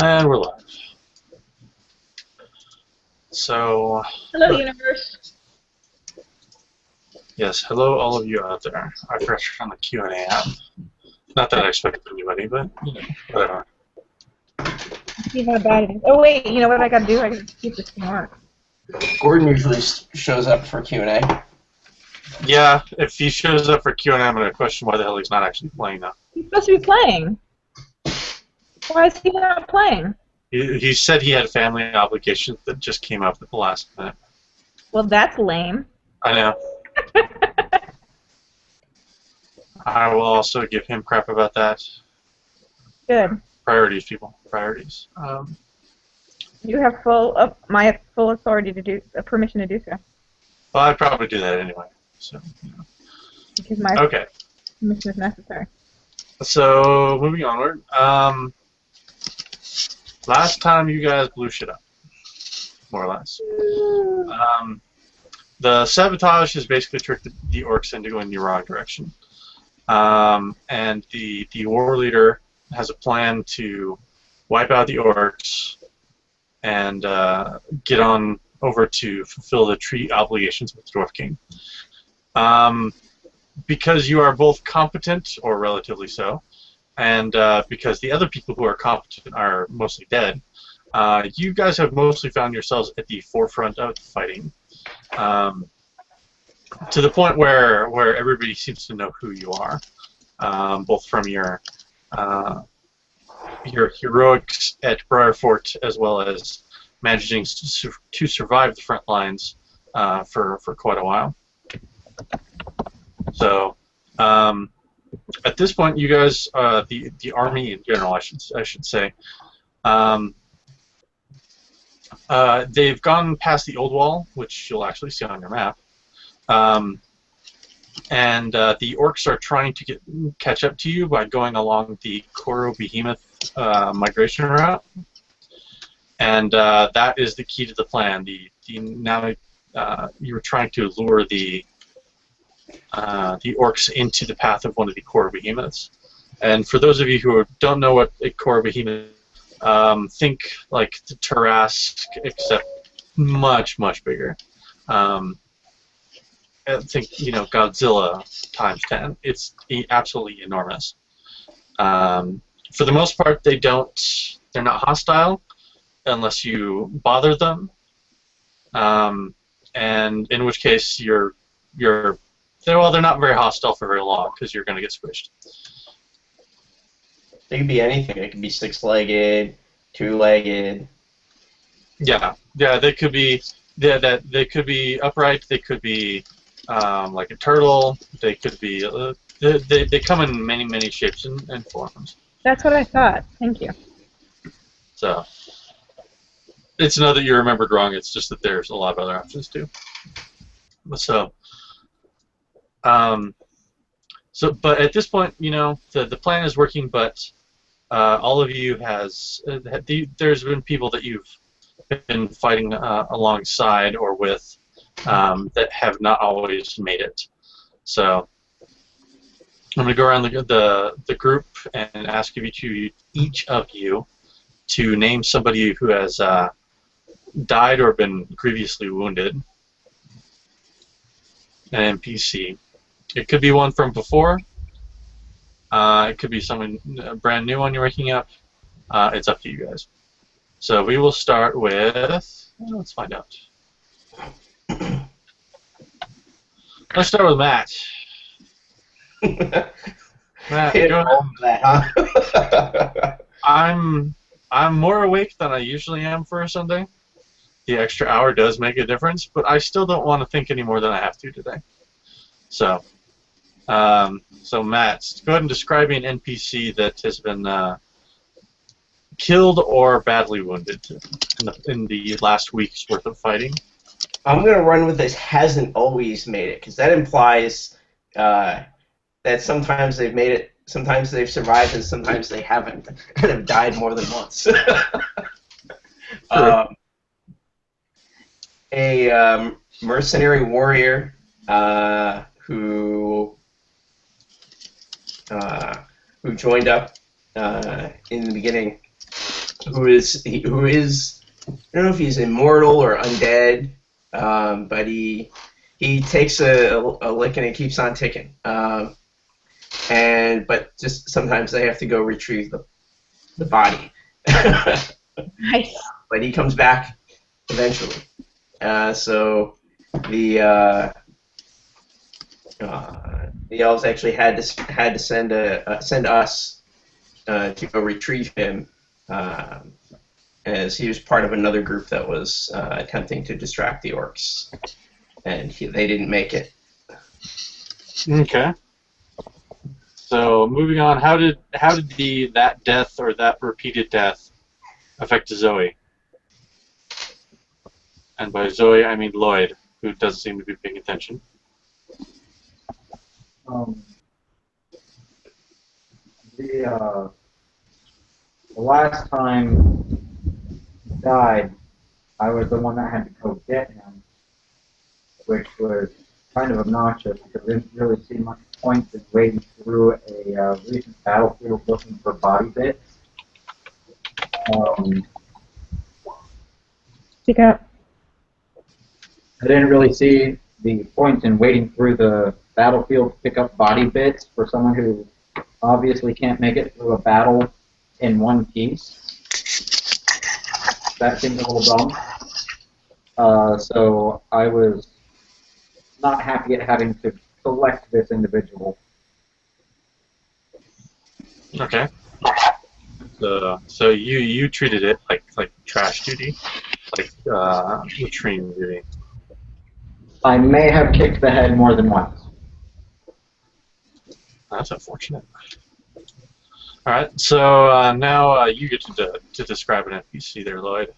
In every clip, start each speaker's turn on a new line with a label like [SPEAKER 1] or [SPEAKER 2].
[SPEAKER 1] And we're live. So...
[SPEAKER 2] Hello, universe.
[SPEAKER 1] Yes, hello all of you out there. I pressed on the Q&A app. Not that I expected anybody, but, you know, whatever.
[SPEAKER 2] See how bad it is. Oh, wait, you know what I gotta do? I gotta keep this to work.
[SPEAKER 3] Gordon usually shows up for Q&A.
[SPEAKER 1] Yeah, if he shows up for Q&A, I'm going to question why the hell he's not actually playing now.
[SPEAKER 2] He's supposed to be playing. Why is he not playing?
[SPEAKER 1] He said he had family obligations that just came up at the last minute.
[SPEAKER 2] Well, that's lame.
[SPEAKER 1] I know. I will also give him crap about that.
[SPEAKER 2] Good.
[SPEAKER 1] Priorities, people. Priorities.
[SPEAKER 2] You have my full authority to do, permission to do so.
[SPEAKER 1] Well, I'd probably do that anyway. So, you know.
[SPEAKER 2] Because my permission is necessary.
[SPEAKER 1] So, moving onward. Last time you guys blew shit up, more or less. The sabotage has basically tricked the orcs into going the wrong direction. And the Warleader has a plan to wipe out the orcs and get on over to fulfill the treaty obligations with the Dwarf King. Because you are both competent, or relatively so, and because the other people who are competent are mostly dead, you guys have mostly found yourselves at the forefront of the fighting, to the point where everybody seems to know who you are, both from your heroics at Briarfort as well as managing to survive the front lines for quite a while. So. At this point, you guys, the army in general, I should say, they've gone past the old wall, which you'll actually see on your map, and the orcs are trying to catch up to you by going along the Koro Behemoth migration route, and that is the key to the plan. Now you're trying to lure the orcs into the path of one of the core behemoths. And for those of you who don't know what a core behemoth, think like the Tarrasque, except much, much bigger. I think, you know, Godzilla times 10. It's absolutely enormous. For the most part, they're not hostile unless you bother them. And in which case well, they're not very hostile for very long because you're going to get squished.
[SPEAKER 3] They could be anything. They could be six-legged, two-legged.
[SPEAKER 1] Yeah, they could be. They could be upright. They could be like a turtle. They could be. They come in many, many shapes and forms.
[SPEAKER 2] That's what I thought. Thank you.
[SPEAKER 1] So it's not that you remembered wrong. It's just that there's a lot of other options too. So. But at this point, you know, the plan is working, but all of you there's been people that you've been fighting alongside or with that have not always made it. So I'm going to go around the group and ask each of you to name somebody who has died or been grievously wounded, an NPC. It could be one from before. It could be someone brand new one you're waking up. It's up to you guys. So we will start with. Let's find out. Let's start with Matt. Matt, go ahead. I'm more awake than I usually am for a Sunday. The extra hour does make a difference, but I still don't want to think any more than I have to today. So. So Matt, go ahead and describe an NPC that has been killed or badly wounded in the last week's worth of fighting.
[SPEAKER 3] I'm going to run with this hasn't always made it, because that implies that sometimes they've made it, sometimes they've survived, and sometimes they haven't, and have died more than once. A mercenary warrior who joined up in the beginning, who is I don't know if he's immortal or undead, but he takes a lick and it keeps on ticking. But just sometimes they have to go retrieve the body.
[SPEAKER 2] Nice.
[SPEAKER 3] But he comes back eventually. So the elves actually had to send us to go retrieve him, as he was part of another group that was attempting to distract the orcs, and they didn't make it.
[SPEAKER 1] Okay. So moving on, how did that death or that repeated death affect Zoe? And by Zoe, I mean Lloyd, who doesn't seem to be paying attention.
[SPEAKER 4] The last time he died, I was the one that had to go get him, which was kind of obnoxious because I didn't really see much point in wading through a recent battlefield looking for body bits.
[SPEAKER 2] Speak up.
[SPEAKER 4] I didn't really see the point in wading through the battlefield to pick up body bits for someone who obviously can't make it through a battle in one piece. That seemed a little dumb. So I was not happy at having to select this individual.
[SPEAKER 1] Okay. So you treated it like trash duty, like latrine duty.
[SPEAKER 4] I may have kicked the head more than once.
[SPEAKER 1] That's unfortunate. All right. So now you get to describe an NPC there, Lloyd.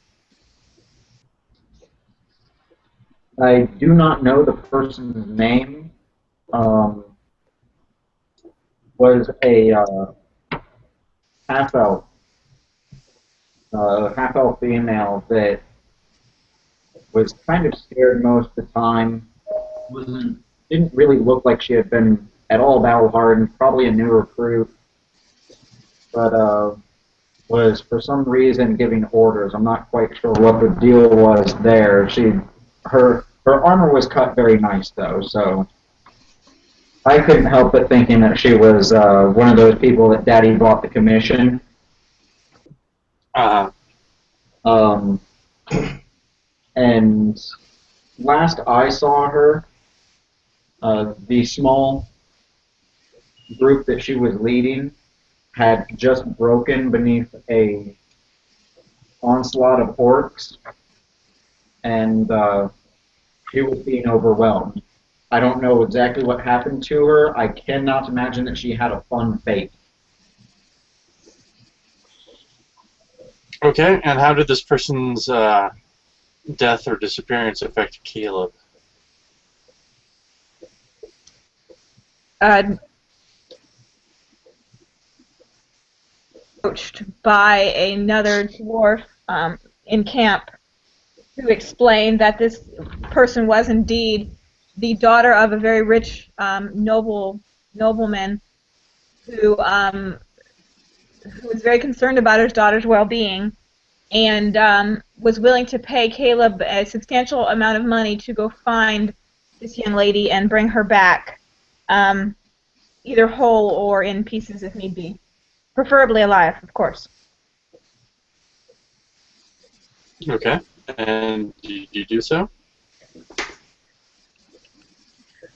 [SPEAKER 4] I do not know the person's name. Was a half-elf female that was kind of scared most of the time. Didn't really look like she had been at all battle hardened. Probably a new recruit, but was for some reason giving orders. I'm not quite sure what the deal was there. Her armor was cut very nice though, so I couldn't help but thinking that she was one of those people that Daddy bought the commission. And last I saw her, the small group that she was leading had just broken beneath a onslaught of orcs, and she was being overwhelmed. I don't know exactly what happened to her. I cannot imagine that she had a fun fate.
[SPEAKER 1] Okay. And how did this person's death or disappearance affect Caleb?
[SPEAKER 2] Approached by another dwarf in camp, who explained that this person was indeed the daughter of a very rich nobleman who was very concerned about his daughter's well-being and was willing to pay Caleb a substantial amount of money to go find this young lady and bring her back, either whole or in pieces if need be. Preferably alive, of course.
[SPEAKER 1] Okay. And did you do so?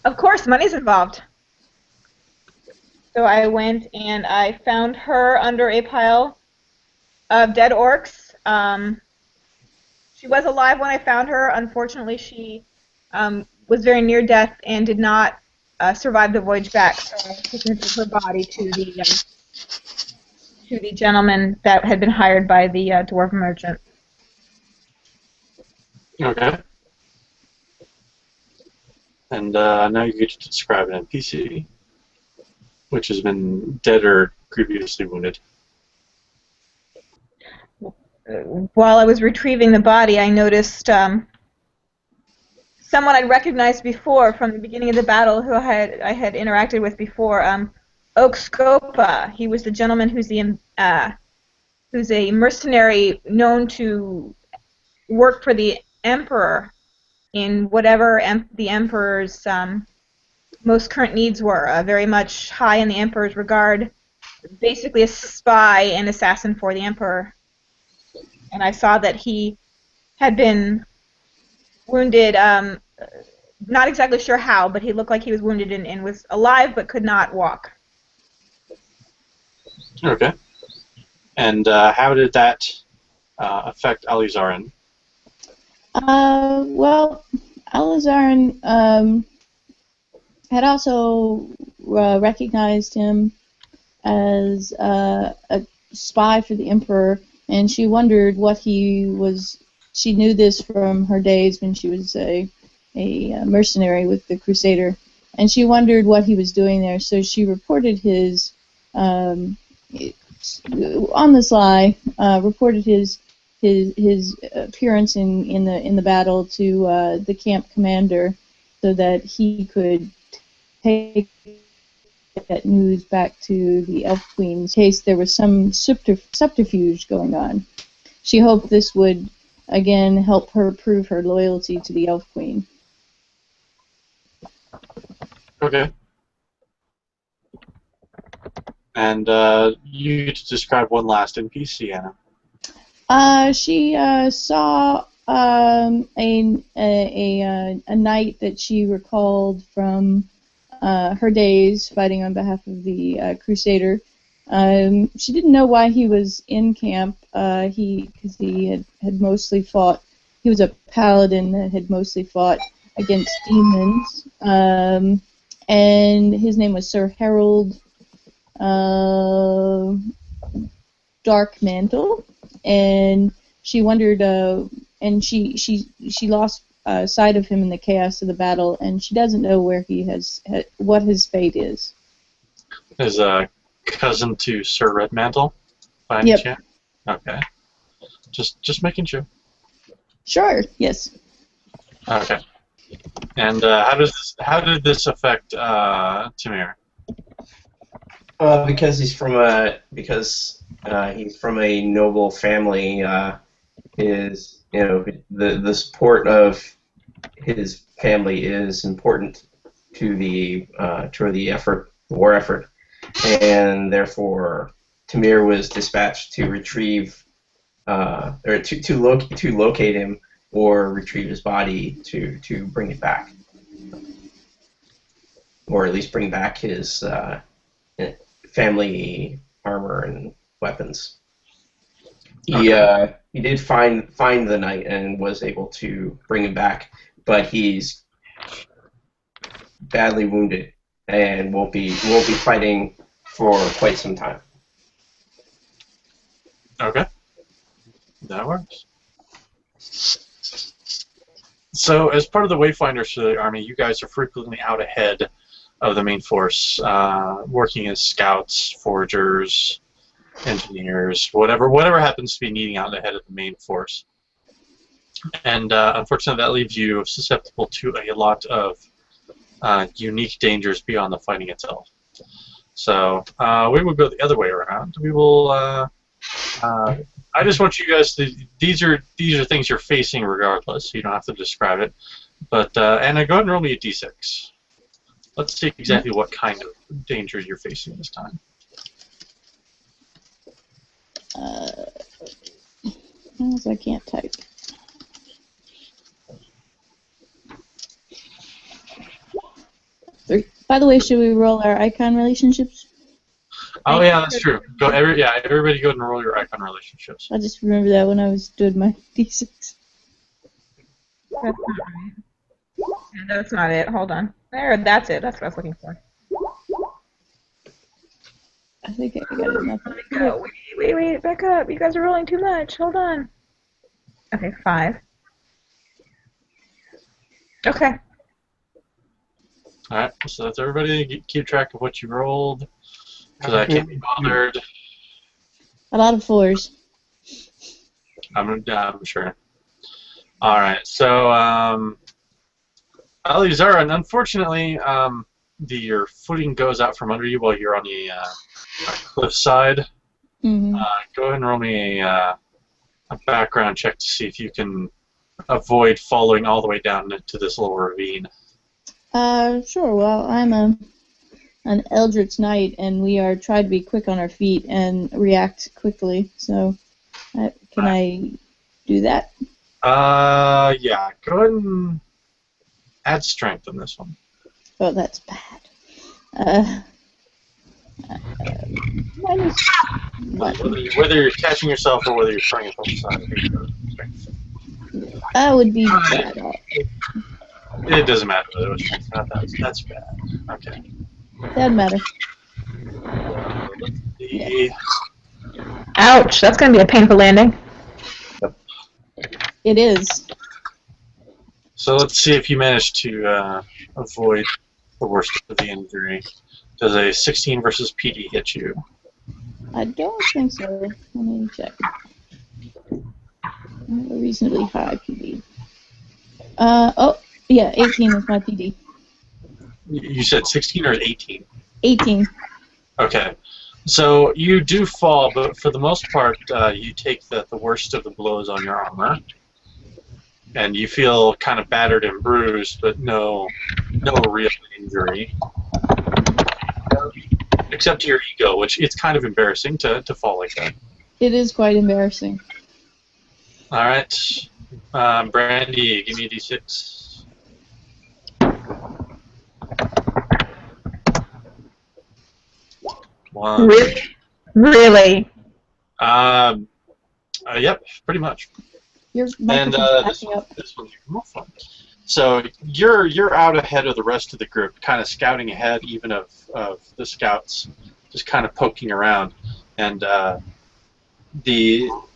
[SPEAKER 2] Of course, money's involved. So I went and I found her under a pile of dead orcs. She was alive when I found her. Unfortunately, she was very near death and did not survive the voyage back. So I took her body to the gentleman that had been hired by the dwarf merchant.
[SPEAKER 1] Okay. And now you get to describe an NPC, which has been dead or grievously wounded.
[SPEAKER 2] While I was retrieving the body, I noticed someone I'd recognized before from the beginning of the battle, who I had interacted with before. Oakscopa. He was the gentleman who's a mercenary known to work for the Emperor in whatever the Emperor's most current needs were. Very much high in the Emperor's regard. Basically a spy and assassin for the Emperor. And I saw that he had been wounded, not exactly sure how, but he looked like he was wounded and was alive but could not walk.
[SPEAKER 1] Okay. And how did that affect Alizarin?
[SPEAKER 5] Well, Alizarin had also recognized him as a spy for the Emperor, and she wondered what he was. She knew this from her days when she was a mercenary with the Crusader, and she wondered what he was doing there. So she reported his on the sly, reported his appearance in the battle to the camp commander, so that he could take that news back to the Elf Queen in case there was some subterfuge going on. She hoped this would again help her prove her loyalty to the Elf Queen.
[SPEAKER 1] Okay. And you describe one last NPC, Anna.
[SPEAKER 5] She saw a knight that she recalled from her days fighting on behalf of the Crusader. She didn't know why he was in camp. Because he had mostly fought. He was a paladin that had mostly fought against demons. And his name was Sir Harold Darkmantle. And she wondered, and she lost sight of him in the chaos of the battle, and she doesn't know where what his fate is.
[SPEAKER 1] Is a cousin to Sir Redmantle, by any chance? Okay. Just making sure.
[SPEAKER 5] Sure. Yes.
[SPEAKER 1] Okay. And how did this affect Tamir?
[SPEAKER 3] Because he's from a noble family. The support of his family is important to the war effort, and therefore Tamir was dispatched to retrieve or to locate him or retrieve his body to bring it back, or at least bring back his family armor and weapons. Okay. He did find the knight and was able to bring him back, but he's badly wounded and won't be fighting for quite some time.
[SPEAKER 1] Okay, that works. So, as part of the Wayfinders for the army, you guys are frequently out ahead of the main force, working as scouts, foragers, engineers, whatever happens to be needing out ahead of the main force. And unfortunately, that leaves you susceptible to a lot of unique dangers beyond the fighting itself. So we will go the other way around. We will. I just want you guys to. These are things you're facing regardless. So you don't have to describe it. But Anna, go ahead and roll me a d6. Let's see exactly what kind of danger you're facing this time.
[SPEAKER 5] I can't type. By the way, should we roll our icon relationships?
[SPEAKER 1] Oh yeah, that's true. Everybody go ahead and roll your icon relationships.
[SPEAKER 5] I just remember that when I was doing my d6.
[SPEAKER 2] That's not right. Yeah, that's not it. Hold on. There, that's it. That's what I was looking for.
[SPEAKER 5] I think I got enough.
[SPEAKER 2] Let me go. Wait. Back up. You guys are rolling too much. Hold on. Okay, 5. Okay.
[SPEAKER 1] Alright, so that's everybody. Keep track of what you rolled, because I can't be bothered.
[SPEAKER 5] A lot of 4s.
[SPEAKER 1] I'm sure. Alright, so, Alizarin, unfortunately, your footing goes out from under you while you're on the cliff side.
[SPEAKER 5] Mm-hmm.
[SPEAKER 1] Go ahead and roll me a background check to see if you can avoid falling all the way down into this little ravine.
[SPEAKER 5] Sure. Well, I'm an Eldritch Knight, and we are trying to be quick on our feet and react quickly. So, can I do that?
[SPEAKER 1] Yeah. Go ahead and add strength on this one.
[SPEAKER 5] Oh, that's bad. Minus what?
[SPEAKER 1] Whether you're catching yourself or whether you're throwing it off the side.
[SPEAKER 5] That would be bad.
[SPEAKER 1] It doesn't matter whether it was strength or not. That's bad. Okay.
[SPEAKER 5] Doesn't matter.
[SPEAKER 2] Ouch, that's going to be a painful landing.
[SPEAKER 5] It is.
[SPEAKER 1] So let's see if you manage to avoid the worst of the injury. Does a 16 versus PD hit you?
[SPEAKER 5] I don't think so. Let me check. A reasonably high PD. Oh, yeah, 18 is my PD.
[SPEAKER 1] You said 16 or 18?
[SPEAKER 5] 18.
[SPEAKER 1] Okay. So you do fall, but for the most part, you take the worst of the blows on your armor. And you feel kind of battered and bruised, but no real injury. Except to your ego, which it's kind of embarrassing to fall like that.
[SPEAKER 5] It is quite embarrassing.
[SPEAKER 1] All right. Brandy, give me a d6. One.
[SPEAKER 2] Really?
[SPEAKER 1] Yep, pretty much.
[SPEAKER 5] Your
[SPEAKER 1] And
[SPEAKER 5] microphone's backing up.
[SPEAKER 1] this one's even more fun. So you're out ahead of the rest of the group, kind of scouting ahead, even of the scouts, just kind of poking around. And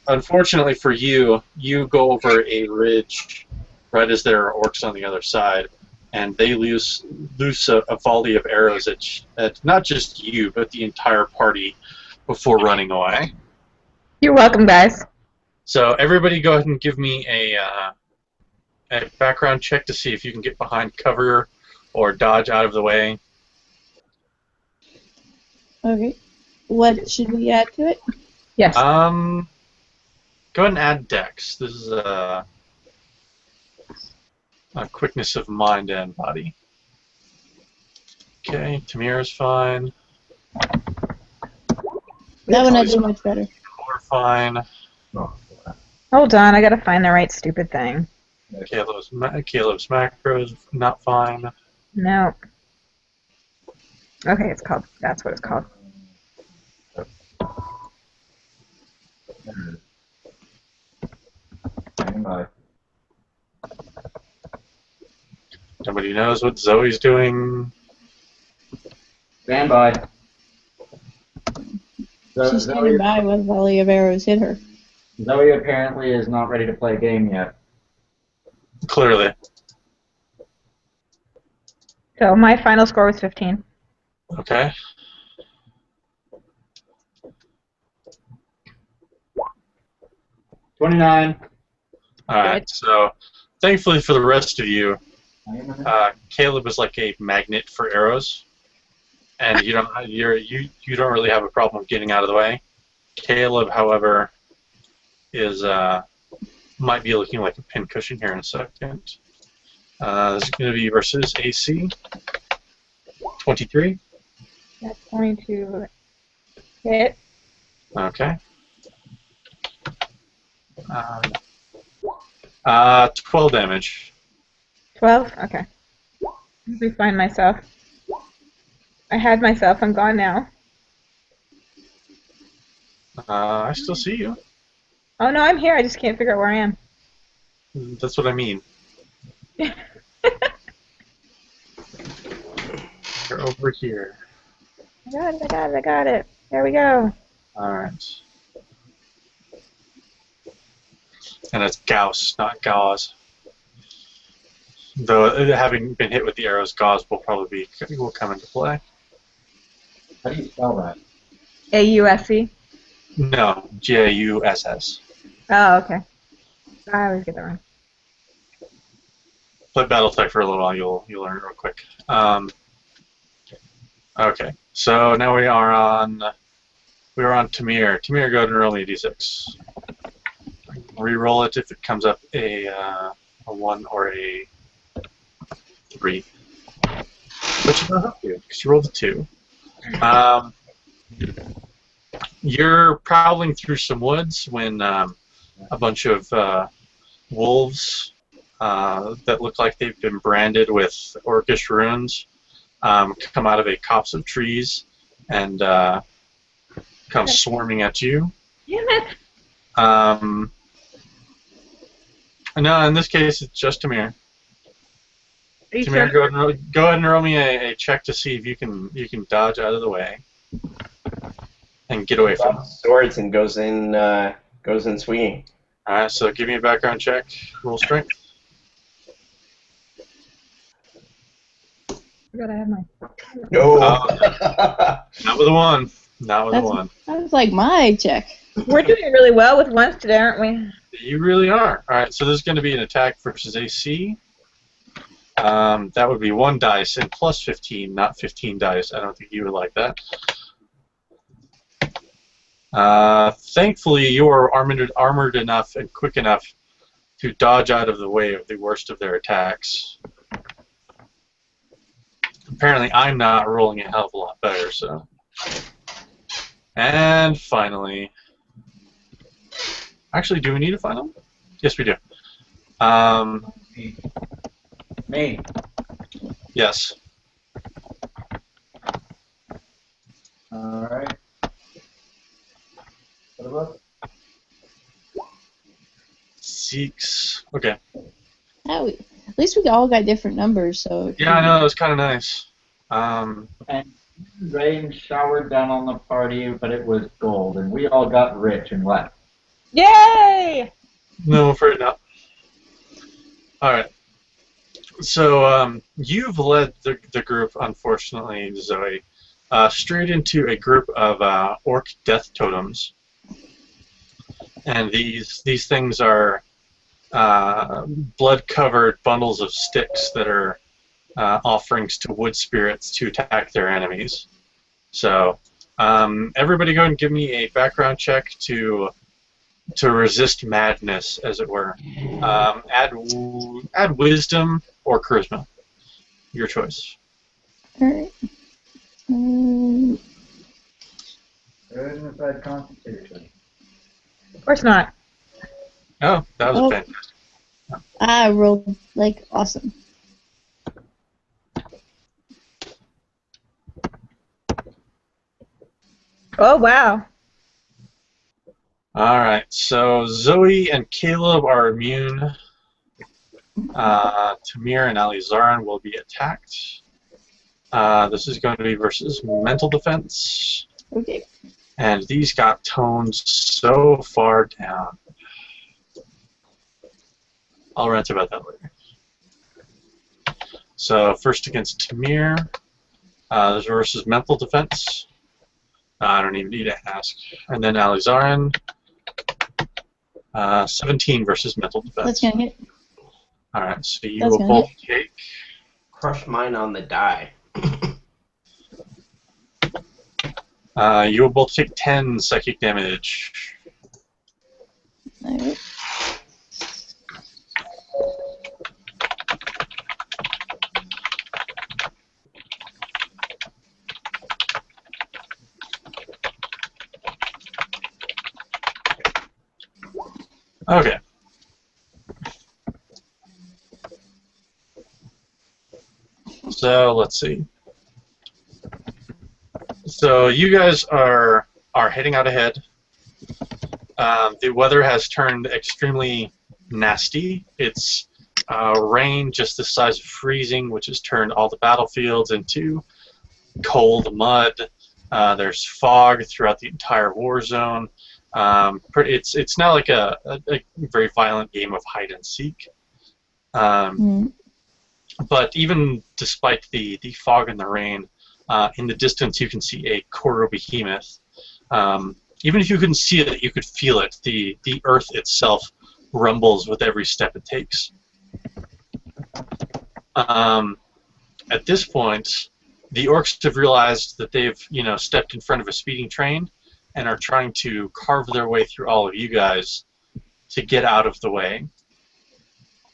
[SPEAKER 1] unfortunately for you, you go over a ridge right as there are orcs on the other side, and they loose a volley of arrows at not just you, but the entire party before running away.
[SPEAKER 2] You're welcome, guys.
[SPEAKER 1] So everybody go ahead and give me a background check to see if you can get behind cover or dodge out of the way.
[SPEAKER 5] Okay. What should we add to it?
[SPEAKER 2] Yes.
[SPEAKER 1] Go ahead and add dex. This is a quickness of mind and body. Okay, Tamira's fine.
[SPEAKER 5] That one I did much better.
[SPEAKER 1] We're fine.
[SPEAKER 2] Hold on, I gotta find the right stupid thing.
[SPEAKER 1] Caleb's macros not fine.
[SPEAKER 2] No. Okay, that's what it's called.
[SPEAKER 1] Nobody knows what Zoe's doing.
[SPEAKER 4] Stand by.
[SPEAKER 5] She's standing by when a volley of arrows hit her.
[SPEAKER 4] Zoe apparently is not ready to play a game yet.
[SPEAKER 1] Clearly.
[SPEAKER 2] So my final score was 15.
[SPEAKER 1] Okay.
[SPEAKER 4] $29.
[SPEAKER 1] Alright, so thankfully for the rest of you, Caleb is like a magnet for arrows, and you don't really have a problem getting out of the way. Caleb, however, is might be looking like a pincushion here in a second. This is going to be versus AC 23.
[SPEAKER 2] That's going to hit.
[SPEAKER 1] Okay. 12 damage.
[SPEAKER 2] 12? Okay. Let me find myself. I had myself. I'm gone now.
[SPEAKER 1] I still see you.
[SPEAKER 2] Oh, no, I'm here. I just can't figure out where I am.
[SPEAKER 1] That's what I mean. You're over here.
[SPEAKER 2] I got it. There we go.
[SPEAKER 1] Alright. And it's Gauss, not Gauze. Though, having been hit with the arrows, Gauze will come into play.
[SPEAKER 4] How do you spell that?
[SPEAKER 2] AUSC?
[SPEAKER 1] No, Gauss.
[SPEAKER 2] Oh, okay. I always get that wrong.
[SPEAKER 1] Play Battletech for a little while, you'll learn it real quick. Okay, so now we are on Tamir. Tamir, go ahead and roll me a d6. Reroll it if it comes up a 1 or a 3. But you don't have to, because you rolled a 2. You're prowling through some woods when a bunch of wolves that look like they've been branded with orcish runes come out of a copse of trees and come swarming at you.
[SPEAKER 2] Damn it!
[SPEAKER 1] No, in this case, it's just Tamir.
[SPEAKER 2] Are you
[SPEAKER 1] Tamir,
[SPEAKER 2] sure?
[SPEAKER 1] go ahead and roll me a check to see if you can dodge out of the way and get away from them.
[SPEAKER 3] Swords and goes in swinging.
[SPEAKER 1] All right, so give me a background check. Roll strength.
[SPEAKER 2] I forgot I have my.
[SPEAKER 3] No.
[SPEAKER 1] Not with a 1. Not with a 1.
[SPEAKER 5] That was like my check.
[SPEAKER 2] We're doing really well with ones today, aren't we?
[SPEAKER 1] You really are. All right, so this is going to be an attack versus AC. That would be 1 dice and plus 15, not 15 dice. I don't think you would like that. Thankfully, you are armored enough and quick enough to dodge out of the way of the worst of their attacks. Apparently, I'm not rolling a hell of a lot better, so. And finally... Actually, do we need a final? Yes, we do.
[SPEAKER 4] Me.
[SPEAKER 1] Yes.
[SPEAKER 4] Alright. What about?
[SPEAKER 1] Six. Okay.
[SPEAKER 5] At least we all got different numbers, so.
[SPEAKER 1] Yeah, I know. It was kind of nice.
[SPEAKER 4] And rain showered down on the party, but it was gold, and we all got rich and left.
[SPEAKER 2] Yay!
[SPEAKER 1] No, I'm afraid not. All right. So you've led the group, unfortunately, Zoe, straight into a group of orc death totems, and these things are blood-covered bundles of sticks that are offerings to wood spirits to attack their enemies. So everybody, go and give me a background check to resist madness, as it were. Add wisdom or charisma. Your choice.
[SPEAKER 5] Alright.
[SPEAKER 4] Charisma side constitution.
[SPEAKER 2] Of course not.
[SPEAKER 1] Oh, that was
[SPEAKER 5] Oh.
[SPEAKER 1] fantastic.
[SPEAKER 5] I rolled like awesome.
[SPEAKER 2] Oh, wow.
[SPEAKER 1] All right, so Zoe and Caleb are immune. Tamir and Alizarin will be attacked. This is going to be versus mental defense.
[SPEAKER 5] Okay.
[SPEAKER 1] And these got toned so far down. I'll rant about that later. So first against Tamir, this is versus mental defense. I don't even need to ask. And then Alizarin, 17 versus mental defense.
[SPEAKER 5] That's gonna hit.
[SPEAKER 1] All right, so you
[SPEAKER 5] That's
[SPEAKER 1] will
[SPEAKER 5] gonna
[SPEAKER 1] both take.
[SPEAKER 3] Crush mine on the die.
[SPEAKER 1] You will both take 10 psychic damage.
[SPEAKER 5] Alright.
[SPEAKER 1] Okay. So let's see. So you guys are heading out ahead. The weather has turned extremely nasty. It's rain just the size of freezing, which has turned all the battlefields into cold mud. There's fog throughout the entire war zone. It's now like a very violent game of hide and seek. But even despite the fog and the rain, in the distance you can see a Koro behemoth. Even if you couldn't see it, you could feel it. The earth itself rumbles with every step it takes. At this point, the orcs have realized that they've, stepped in front of a speeding train and are trying to carve their way through all of you guys to get out of the way.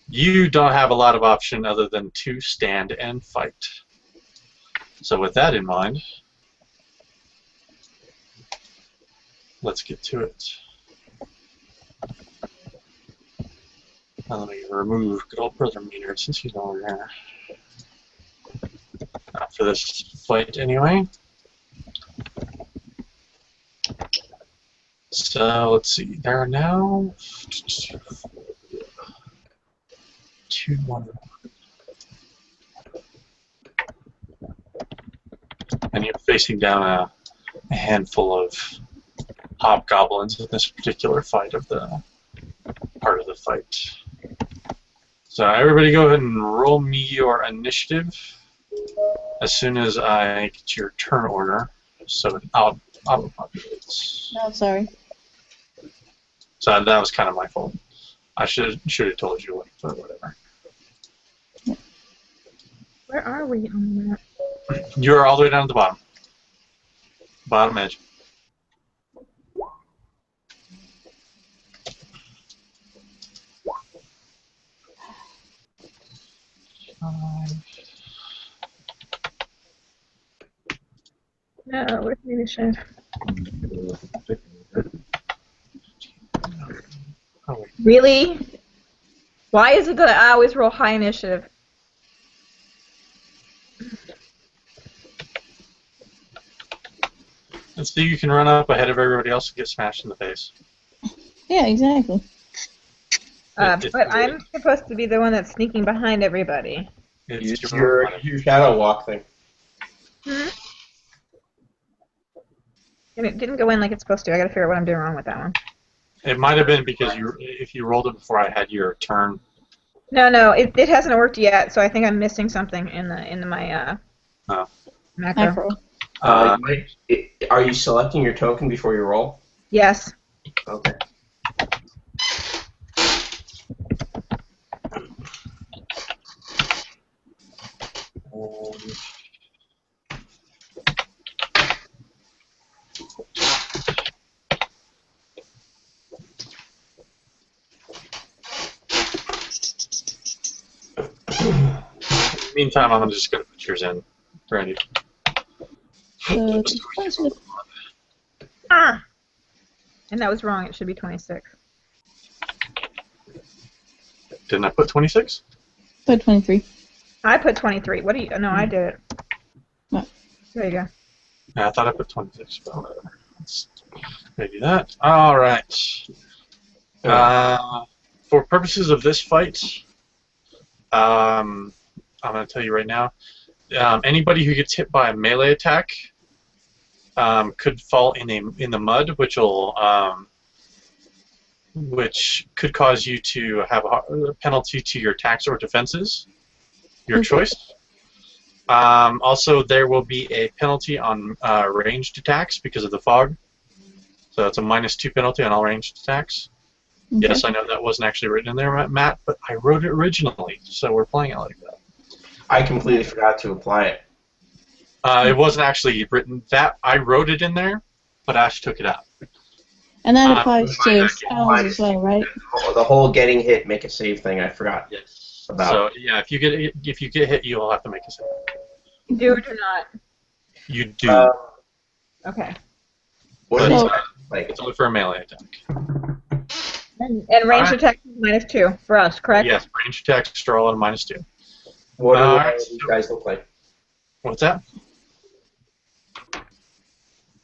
[SPEAKER 1] You don't have a lot of option other than to stand and fight. So with that in mind, let's get to it. Let me remove good old brother Meaner since he's no longer here. Not for this fight anyway. So let's see. There are now 2, 1. And you're facing down a handful of hobgoblins in this particular fight of the part of the fight. So everybody go ahead and roll me your initiative as soon as I get your turn order. So it auto-populates.
[SPEAKER 5] No, sorry.
[SPEAKER 1] So that was kind of my fault. I should have told you, but whatever.
[SPEAKER 2] Where are we on the map?
[SPEAKER 1] You're all the way down to the bottom. Bottom edge.
[SPEAKER 2] No, where's the initiative?
[SPEAKER 1] Oh, wait.
[SPEAKER 2] Really? Why is it that I always roll high initiative?
[SPEAKER 1] And so you can run up ahead of everybody else and get smashed in the face.
[SPEAKER 5] Yeah, exactly.
[SPEAKER 2] But I'm supposed to be the one that's sneaking behind everybody.
[SPEAKER 1] It's
[SPEAKER 3] Use your shadow walk thing.
[SPEAKER 2] Hmm? And it didn't go in like it's supposed to. I gotta figure out what I'm doing wrong with that one.
[SPEAKER 1] It might have been because if you rolled it before I had your turn.
[SPEAKER 2] No, it hasn't worked yet, so I think I'm missing something in my macro.
[SPEAKER 3] Are you selecting your token before you roll?
[SPEAKER 2] Yes.
[SPEAKER 3] Okay.
[SPEAKER 1] Meantime, I'm just going to put yours in. Ready.
[SPEAKER 5] So,
[SPEAKER 2] Ah! And that was wrong. It should be 26.
[SPEAKER 1] Didn't I put 26?
[SPEAKER 5] put 23.
[SPEAKER 2] I put 23. What do you... No, I did it.
[SPEAKER 5] What?
[SPEAKER 2] There you go.
[SPEAKER 1] Yeah, I thought I put 26, but whatever. Let's maybe that. All right. For purposes of this fight, I'm going to tell you right now, anybody who gets hit by a melee attack could fall in the mud, which could cause you to have a penalty to your attacks or defenses, your choice. Also, there will be a penalty on ranged attacks because of the fog. So it's a -2 penalty on all ranged attacks.
[SPEAKER 5] Okay.
[SPEAKER 1] Yes, I know that wasn't actually written in there, Matt, but I wrote it originally, so we're playing it like that.
[SPEAKER 3] I completely forgot to apply it.
[SPEAKER 1] It wasn't actually written that. I wrote it in there, but Ash took it out.
[SPEAKER 5] And that applies to
[SPEAKER 3] mine
[SPEAKER 5] spells as well, right?
[SPEAKER 3] The whole getting hit, make a save thing, I forgot.
[SPEAKER 1] Yes.
[SPEAKER 3] About.
[SPEAKER 1] So yeah, if you get hit, you'll have to make a save.
[SPEAKER 2] Do or do not.
[SPEAKER 1] You do.
[SPEAKER 2] Okay.
[SPEAKER 3] What are
[SPEAKER 1] But
[SPEAKER 3] these
[SPEAKER 5] So-
[SPEAKER 3] guys like?
[SPEAKER 1] it's only for a melee attack.
[SPEAKER 2] And range
[SPEAKER 1] Alright.
[SPEAKER 2] attack is -2 for us, correct?
[SPEAKER 1] Yes, range attacks are all at -2.
[SPEAKER 3] What do
[SPEAKER 1] Alright,
[SPEAKER 3] these guys look like?
[SPEAKER 1] What's that?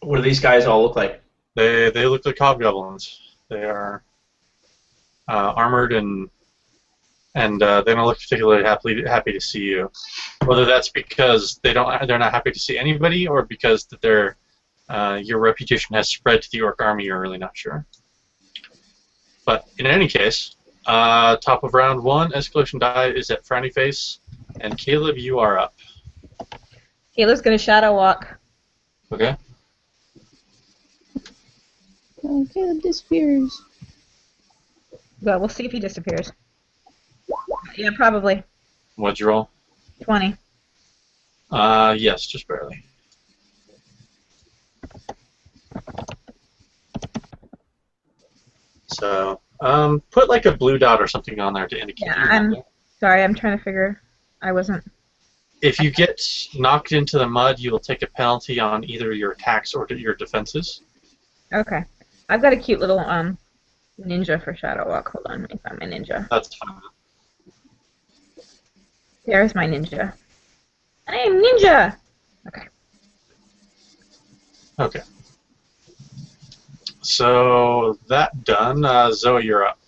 [SPEAKER 3] What do these guys all look like?
[SPEAKER 1] They look like hobgoblins. They are armored and they don't look particularly happy to see you. Whether that's because they're not happy to see anybody, or because that your reputation has spread to the orc army, you're really not sure. But in any case, top of round 1, escalation die is at frowny face, and Caleb, you are up.
[SPEAKER 2] Kayla's gonna shadow walk.
[SPEAKER 1] Okay.
[SPEAKER 5] Oh, Caleb disappears.
[SPEAKER 2] Well, we'll see if he disappears. Yeah, probably.
[SPEAKER 1] What'd you roll?
[SPEAKER 2] 20.
[SPEAKER 1] Yes, just barely. So, put like a blue dot or something on there to indicate
[SPEAKER 2] Yeah,
[SPEAKER 1] that you're not there.
[SPEAKER 2] sorry, I'm trying to figure. I wasn't.
[SPEAKER 1] If you get knocked into the mud, you will take a penalty on either your attacks or your defenses.
[SPEAKER 2] Okay. I've got a cute little ninja for Shadow Walk. Hold on, let me find my ninja.
[SPEAKER 1] That's fine.
[SPEAKER 2] There's my ninja. I am ninja! Okay.
[SPEAKER 1] Okay. So, that done. Zoe, you're up.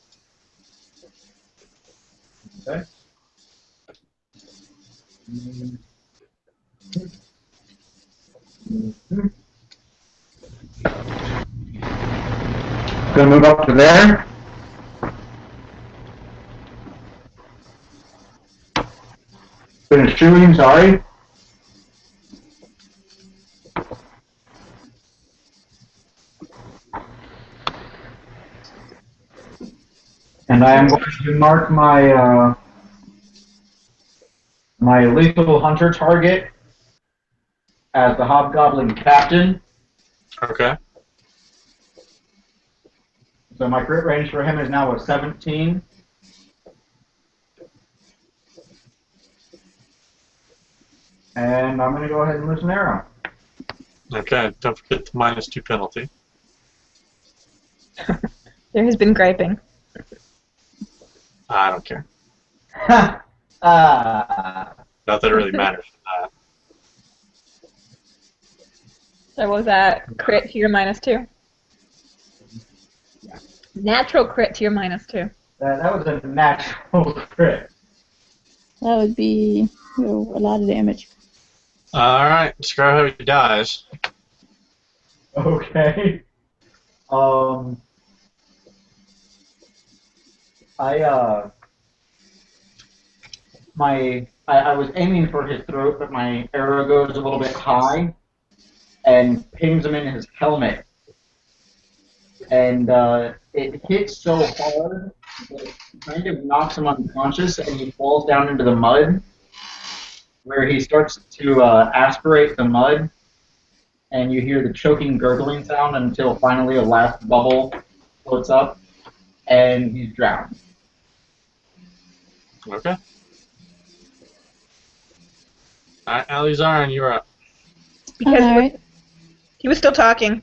[SPEAKER 4] Okay. Gonna move up to there. Finish shooting, sorry. And I am going to mark my my lethal hunter target as the Hobgoblin Captain.
[SPEAKER 1] Okay.
[SPEAKER 4] So my crit range for him is now a 17. And I'm going to go ahead and loose an arrow.
[SPEAKER 1] Okay, don't forget the -2 penalty.
[SPEAKER 2] There has been griping.
[SPEAKER 1] I don't care.
[SPEAKER 4] Ha!
[SPEAKER 1] Not that it really matters.
[SPEAKER 2] So what was that? Crit to your -2?
[SPEAKER 4] Yeah.
[SPEAKER 2] Natural crit to your -2.
[SPEAKER 4] That was a natural crit.
[SPEAKER 5] That would be a lot of damage.
[SPEAKER 1] Alright, describe how he dies.
[SPEAKER 4] Okay. I was aiming for his throat, but my arrow goes a little bit high and pings him in his helmet. And it hits so hard that it kind of knocks him unconscious, and he falls down into the mud, where he starts to aspirate the mud, and you hear the choking, gurgling sound until finally a last bubble floats up, and he's drowned.
[SPEAKER 1] Okay. Alright, Alizarin, you're up.
[SPEAKER 2] Because
[SPEAKER 5] Alright.
[SPEAKER 2] he was still talking.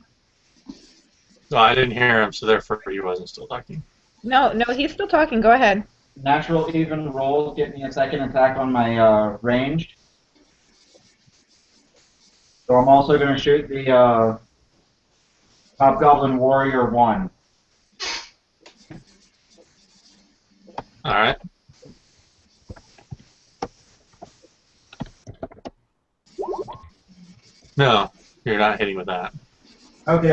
[SPEAKER 1] Well, I didn't hear him, so therefore he wasn't still talking.
[SPEAKER 2] No, he's still talking. Go ahead.
[SPEAKER 4] Natural even rolls get me a second attack on my ranged. So I'm also going to shoot the Hobgoblin Warrior 1.
[SPEAKER 1] Alright. No, you're not hitting with that.
[SPEAKER 4] Okay.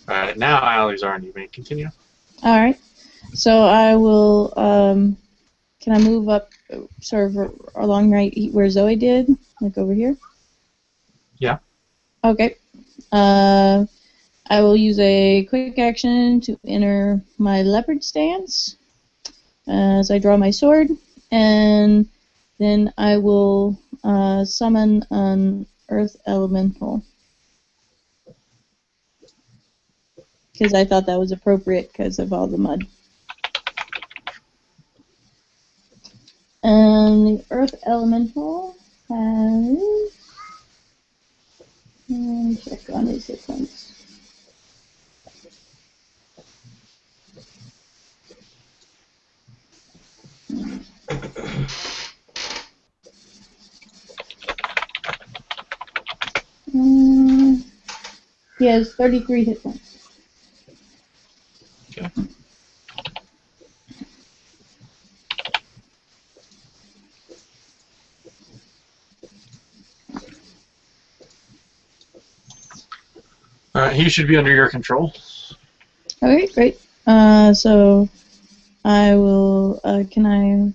[SPEAKER 1] Alright, now Alizarin, you may continue.
[SPEAKER 5] Alright. So I will, can I move up sort of along right where Zoe did? Like over here?
[SPEAKER 1] Yeah.
[SPEAKER 5] Okay. I will use a quick action to enter my leopard stance as I draw my sword, and then I will summon an earth elemental. Because I thought that was appropriate because of all the mud. And the earth elemental has... check on his hit points. He has 33 hit points.
[SPEAKER 1] Okay. Alright, he should be under your control.
[SPEAKER 5] Okay, great. So I will, can I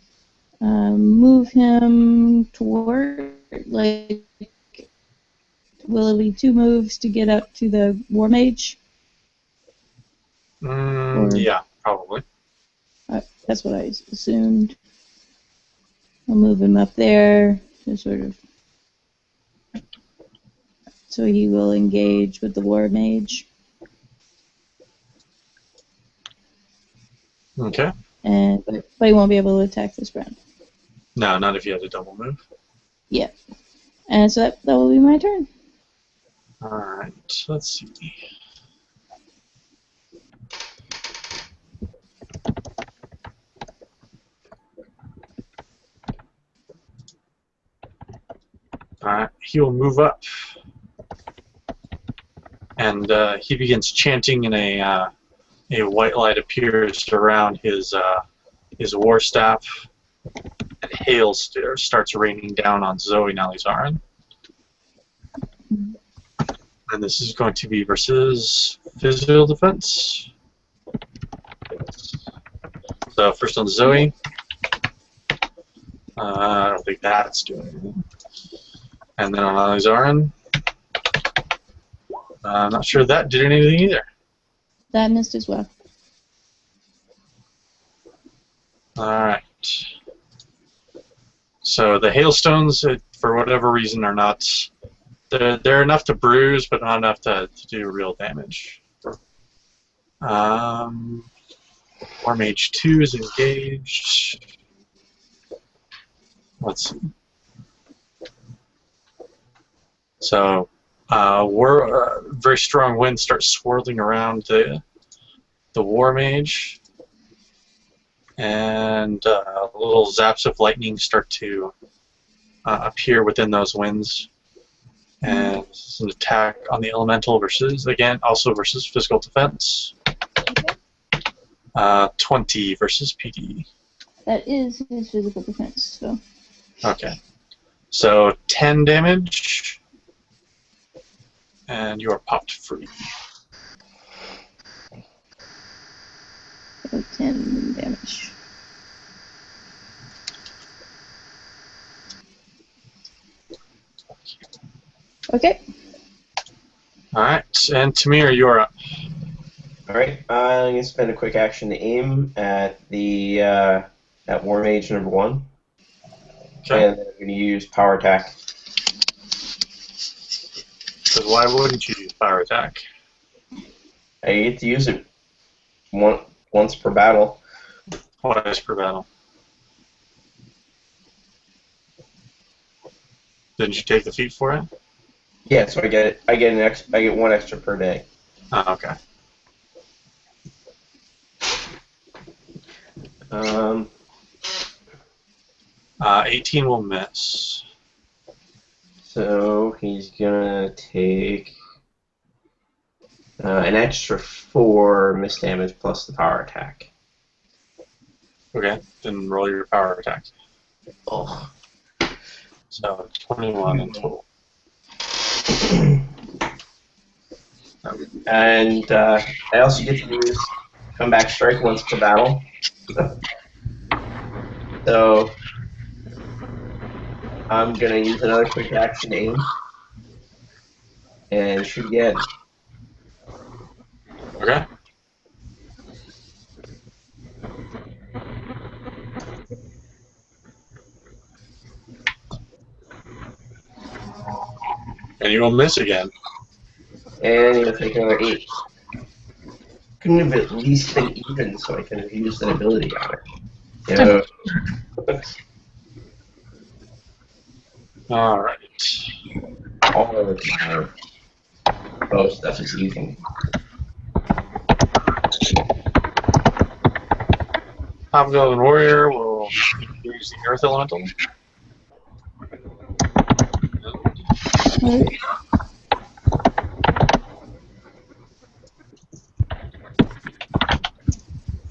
[SPEAKER 5] move him toward, like, will it be 2 moves to get up to the War Mage?
[SPEAKER 1] Yeah, probably.
[SPEAKER 5] That's what I assumed. I'll move him up there, to sort of. So he will engage with the war mage.
[SPEAKER 1] Okay.
[SPEAKER 5] But he won't be able to attack this round.
[SPEAKER 1] No, not if you had a double move.
[SPEAKER 5] Yeah. And so that will be my turn.
[SPEAKER 1] Alright, let's see. Alright, he will move up. And he begins chanting, and a white light appears around his war staff, and hail starts raining down on Zoe Nalizarin. And this is going to be versus physical defense. So first on Zoe. I don't think that's doing anything. And then on Nalizarin. I'm not sure that did anything either.
[SPEAKER 5] That missed as well.
[SPEAKER 1] Alright. So the hailstones, for whatever reason, are not... They're enough to bruise, but not enough to do real damage. War Mage 2 is engaged. Let's see. So, very strong wind starts swirling around the War Mage, and little zaps of lightning start to appear within those winds. And this is an attack on the elemental also versus physical defense. 20 versus PD.
[SPEAKER 5] That is his physical defense, so.
[SPEAKER 1] Okay. So 10 damage. And you are popped free.
[SPEAKER 5] So 10 damage. Okay.
[SPEAKER 1] Alright, and Tamir, you're up.
[SPEAKER 3] Alright, I'm going to spend a quick action to aim at the at War Mage number 1.
[SPEAKER 1] Okay.
[SPEAKER 3] And then I'm going to use Power Attack.
[SPEAKER 1] So why wouldn't you use Power Attack?
[SPEAKER 3] I get to use it once per battle.
[SPEAKER 1] Twice per battle. Didn't you take the feat for it?
[SPEAKER 3] Yeah, so I get one extra per day.
[SPEAKER 1] Oh, okay. 18 will miss.
[SPEAKER 3] So he's gonna take an extra 4 miss damage plus the power attack.
[SPEAKER 1] Okay, then roll your power attack.
[SPEAKER 3] Oh.
[SPEAKER 1] So 21 in total.
[SPEAKER 3] And I also get to use comeback strike once per battle. So I'm gonna use another quick action to aim and shoot again.
[SPEAKER 1] Okay. And you will miss again.
[SPEAKER 3] And you'll take another 8. Couldn't have at least been even so I could have used an ability on it. You know?
[SPEAKER 1] Alright.
[SPEAKER 3] All of my bow stuff is even.
[SPEAKER 1] Hobgoblin Warrior will use the Earth Elemental.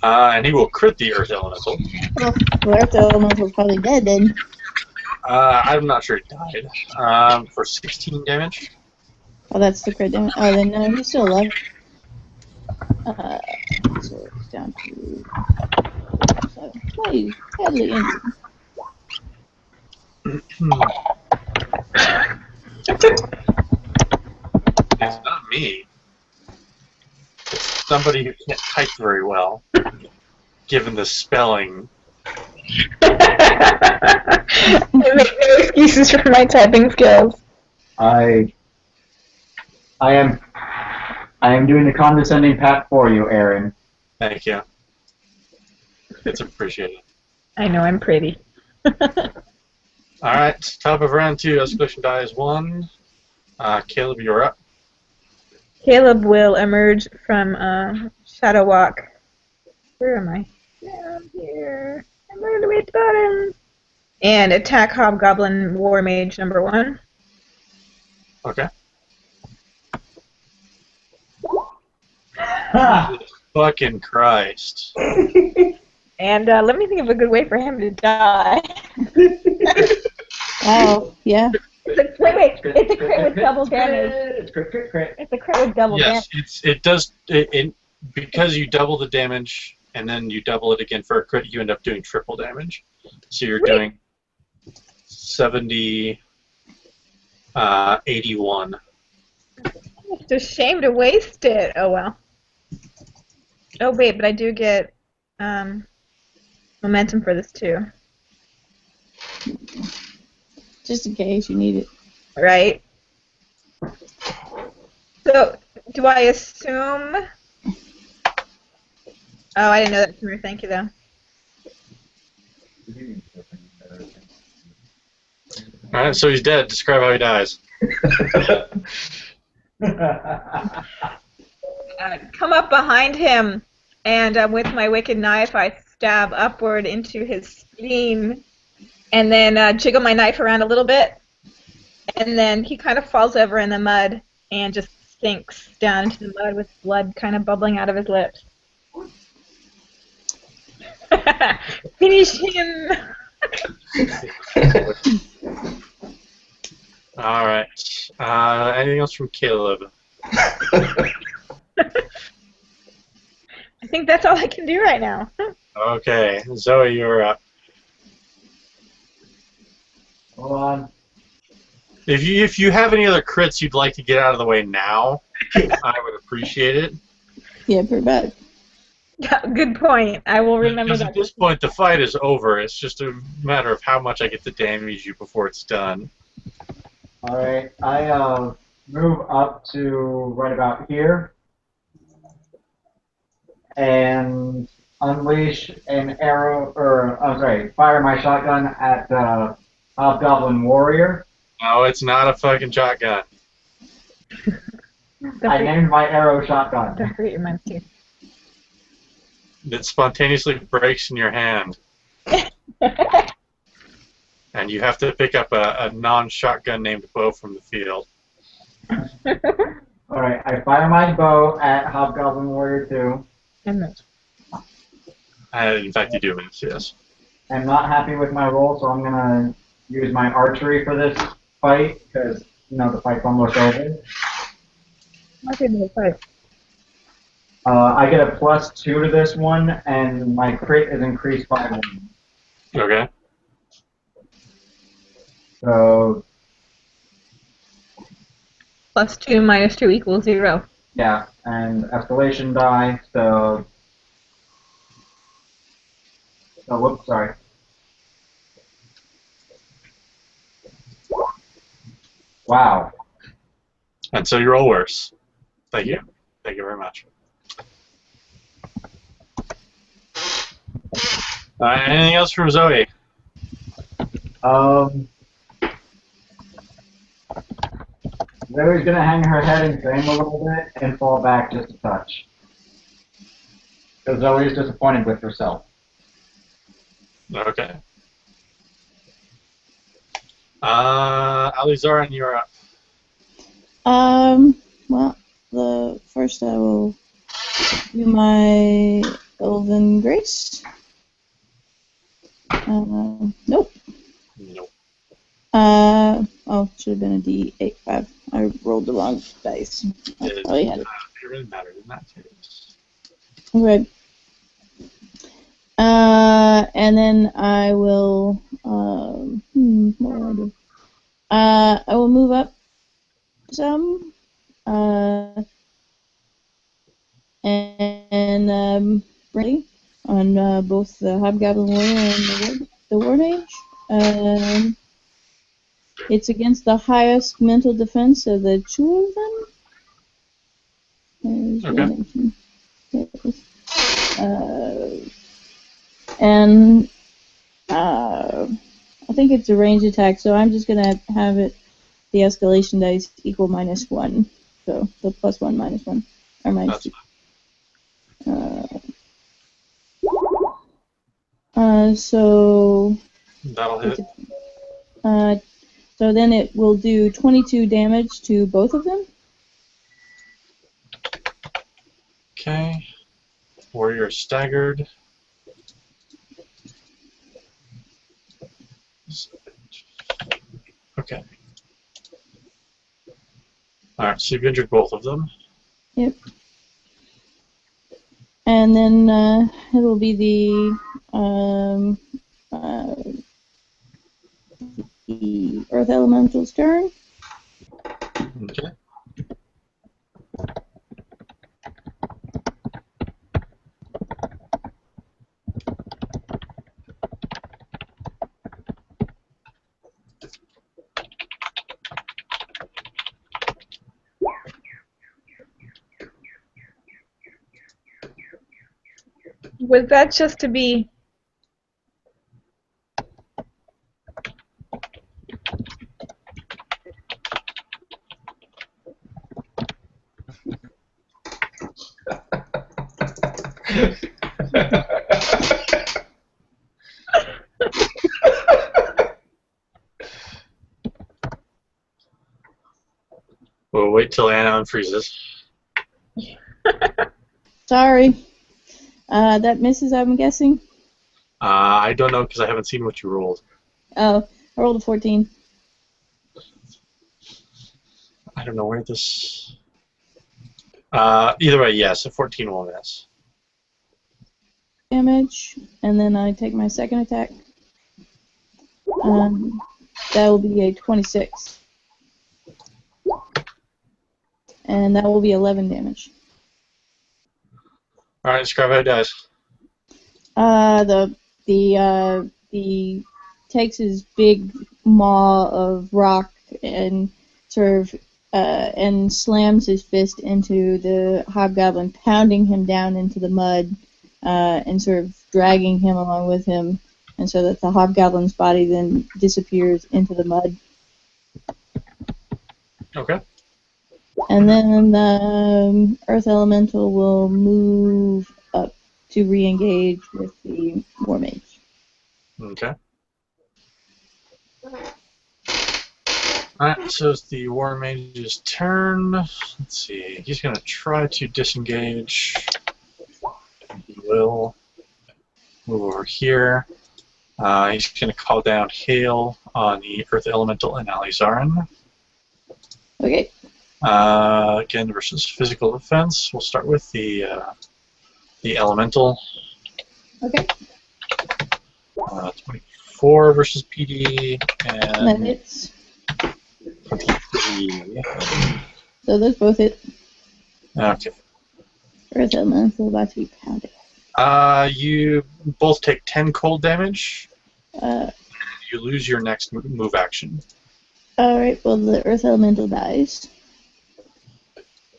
[SPEAKER 1] And he will crit the Earth Elemental.
[SPEAKER 5] Well, the Earth Elemental's probably dead then.
[SPEAKER 1] I'm not sure he died. For 16 damage.
[SPEAKER 5] Oh, that's the crit damage. Oh, then no, he's still alive. So it's down to... So, he's heavily injured.
[SPEAKER 1] It's not me. It's somebody who can't type very well, given the spelling
[SPEAKER 2] I make no excuses for my typing skills.
[SPEAKER 4] I am doing the condescending pat for you, Aaron.
[SPEAKER 1] Thank you. It's appreciated.
[SPEAKER 2] I know I'm pretty.
[SPEAKER 1] All right, top of round 2, escalation die is 1. Caleb, you're up.
[SPEAKER 2] Caleb will emerge from Shadow Walk. Where am I? Down here. I'm all the way at the bottom. And attack Hobgoblin War Mage number 1.
[SPEAKER 1] Okay.
[SPEAKER 4] Ha!
[SPEAKER 1] Fucking Christ.
[SPEAKER 2] And let me think of a good way for him to die.
[SPEAKER 5] Oh, yeah.
[SPEAKER 2] Wait, it's a crit with double damage.
[SPEAKER 4] It's crit.
[SPEAKER 2] It's a crit with double damage.
[SPEAKER 1] Yes, because you double the damage and then you double it again for a crit, you end up doing triple damage. So you're doing 70, 81.
[SPEAKER 2] It's a shame to waste it. Oh well. Oh wait, but I do get momentum for this too.
[SPEAKER 5] Just in case you need it.
[SPEAKER 2] Right? So, do I assume... Oh, I didn't know that sooner. Thank you, though.
[SPEAKER 1] Alright, so he's dead. Describe how he dies.
[SPEAKER 2] Come up behind him, and with my wicked knife, I stab upward into his spleen, and then jiggle my knife around a little bit, and then he kind of falls over in the mud and just sinks down into the mud with blood kind of bubbling out of his lips. Finish him!
[SPEAKER 1] Alright. Anything else from Caleb?
[SPEAKER 2] I think that's all I can do right now.
[SPEAKER 1] Okay. Zoe, you're up.
[SPEAKER 4] Hold on.
[SPEAKER 1] If you have any other crits you'd like to get out of the way now, I would appreciate it.
[SPEAKER 5] Yeah, pretty bad.
[SPEAKER 2] Good point. I will remember
[SPEAKER 1] Because
[SPEAKER 2] that.
[SPEAKER 1] at this point, the fight is over. It's just a matter of how much I get to damage you before it's done.
[SPEAKER 4] Alright, I move up to right about here and unleash an arrow, fire my shotgun at the Hobgoblin Warrior.
[SPEAKER 1] No, it's not a fucking shotgun.
[SPEAKER 4] I named my arrow shotgun.
[SPEAKER 2] Don't forget your mine too.
[SPEAKER 1] It spontaneously breaks in your hand. And you have to pick up a non-shotgun named bow from the field.
[SPEAKER 4] Alright, I fire my bow at Hobgoblin Warrior 2.
[SPEAKER 1] In fact, you do miss, yes.
[SPEAKER 4] I'm not happy with my roll, so I'm going to use my archery for this fight, because, the fight's almost over. I get a +2 to this one, and my crit is increased by 1.
[SPEAKER 1] Okay.
[SPEAKER 4] So,
[SPEAKER 2] +2 minus 2 equals 0.
[SPEAKER 4] yeah, and escalation die, so... Oh, whoops, sorry. Wow.
[SPEAKER 1] And so you roll worse. Thank you. Thank you very much. Anything else from Zoe?
[SPEAKER 4] Zoe's gonna hang her head and scream a little bit and fall back just a touch. Because Zoe is disappointed with herself.
[SPEAKER 1] Okay. Alizaran, you're up.
[SPEAKER 5] Well, first I will do my Elven Grace. Nope.
[SPEAKER 1] Nope.
[SPEAKER 5] Should have been a D8 5. I rolled the wrong dice.
[SPEAKER 1] It really matters in that case.
[SPEAKER 5] Okay. And then I will, what will I do? I will move up some, and Brandy, on both the Hobgoblin Warrior and the War Mage. It's against the highest mental defense of the two of them.
[SPEAKER 1] Okay.
[SPEAKER 5] And I think it's a ranged attack, so I'm just gonna have it the escalation dice equal -1. So the +1 -1 or -2. So
[SPEAKER 1] That'll hit.
[SPEAKER 5] So then it will do 22 damage to both of them.
[SPEAKER 1] Okay. Warrior staggered. Okay. Alright, so you've injured both of them.
[SPEAKER 5] Yep. And then it will be the Earth Elemental's turn.
[SPEAKER 1] Okay.
[SPEAKER 2] Was that just to be...
[SPEAKER 1] We'll wait till Anna unfreezes.
[SPEAKER 5] Sorry. That misses, I'm guessing.
[SPEAKER 1] I don't know because I haven't seen what you rolled.
[SPEAKER 5] Oh, I rolled a 14.
[SPEAKER 1] I don't know where this... either way, yes, a 14 will miss.
[SPEAKER 5] Damage, and then I take my second attack. That will be a 26. And that will be 11 damage.
[SPEAKER 1] Alright, describe how it dies.
[SPEAKER 5] The takes his big maw of rock and sort of and slams his fist into the hobgoblin, pounding him down into the mud and sort of dragging him along with him, and so that the hobgoblin's body then disappears into the mud.
[SPEAKER 1] Okay.
[SPEAKER 5] And then the Earth Elemental will move up to re-engage with the War Mage.
[SPEAKER 1] Okay. Alright, so it's the War Mage's turn. Let's see. He's going to try to disengage. He will move over here. He's going to call down Hail on the Earth Elemental and Alizarin.
[SPEAKER 5] Okay.
[SPEAKER 1] Again, versus physical defense. We'll start with the Elemental.
[SPEAKER 5] Okay.
[SPEAKER 1] 24 versus PD and
[SPEAKER 5] That hits.
[SPEAKER 1] 23.
[SPEAKER 5] So those both hit.
[SPEAKER 1] Okay.
[SPEAKER 5] Earth Elemental about to be pounded.
[SPEAKER 1] You both take 10 cold damage.
[SPEAKER 5] Uh,
[SPEAKER 1] You lose your next move action.
[SPEAKER 5] Alright, well the Earth Elemental dies.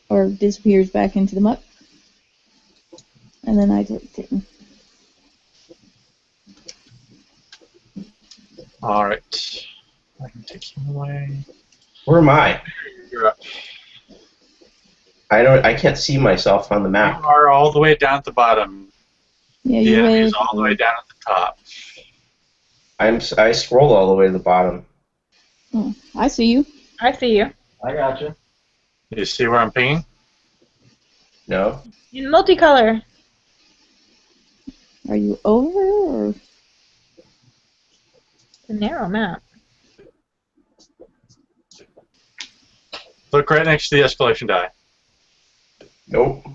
[SPEAKER 5] Or disappears back into the muck. And then I take 10.
[SPEAKER 1] Alright. I can take him away.
[SPEAKER 3] Where am I?
[SPEAKER 1] You're up.
[SPEAKER 3] I can't see myself on the
[SPEAKER 1] You
[SPEAKER 3] map.
[SPEAKER 1] are all the way down at the bottom.
[SPEAKER 5] Yeah,
[SPEAKER 1] The
[SPEAKER 5] you
[SPEAKER 1] enemy
[SPEAKER 5] wait.
[SPEAKER 1] is all the way down at the top.
[SPEAKER 3] I scroll all the way to the bottom.
[SPEAKER 5] Oh, I see you.
[SPEAKER 2] I see you.
[SPEAKER 4] I gotcha.
[SPEAKER 1] You see where I'm pinging?
[SPEAKER 3] No?
[SPEAKER 2] In multicolor.
[SPEAKER 5] Are you over or?
[SPEAKER 2] It's a narrow map.
[SPEAKER 1] Look right next to the escalation die.
[SPEAKER 3] Nope.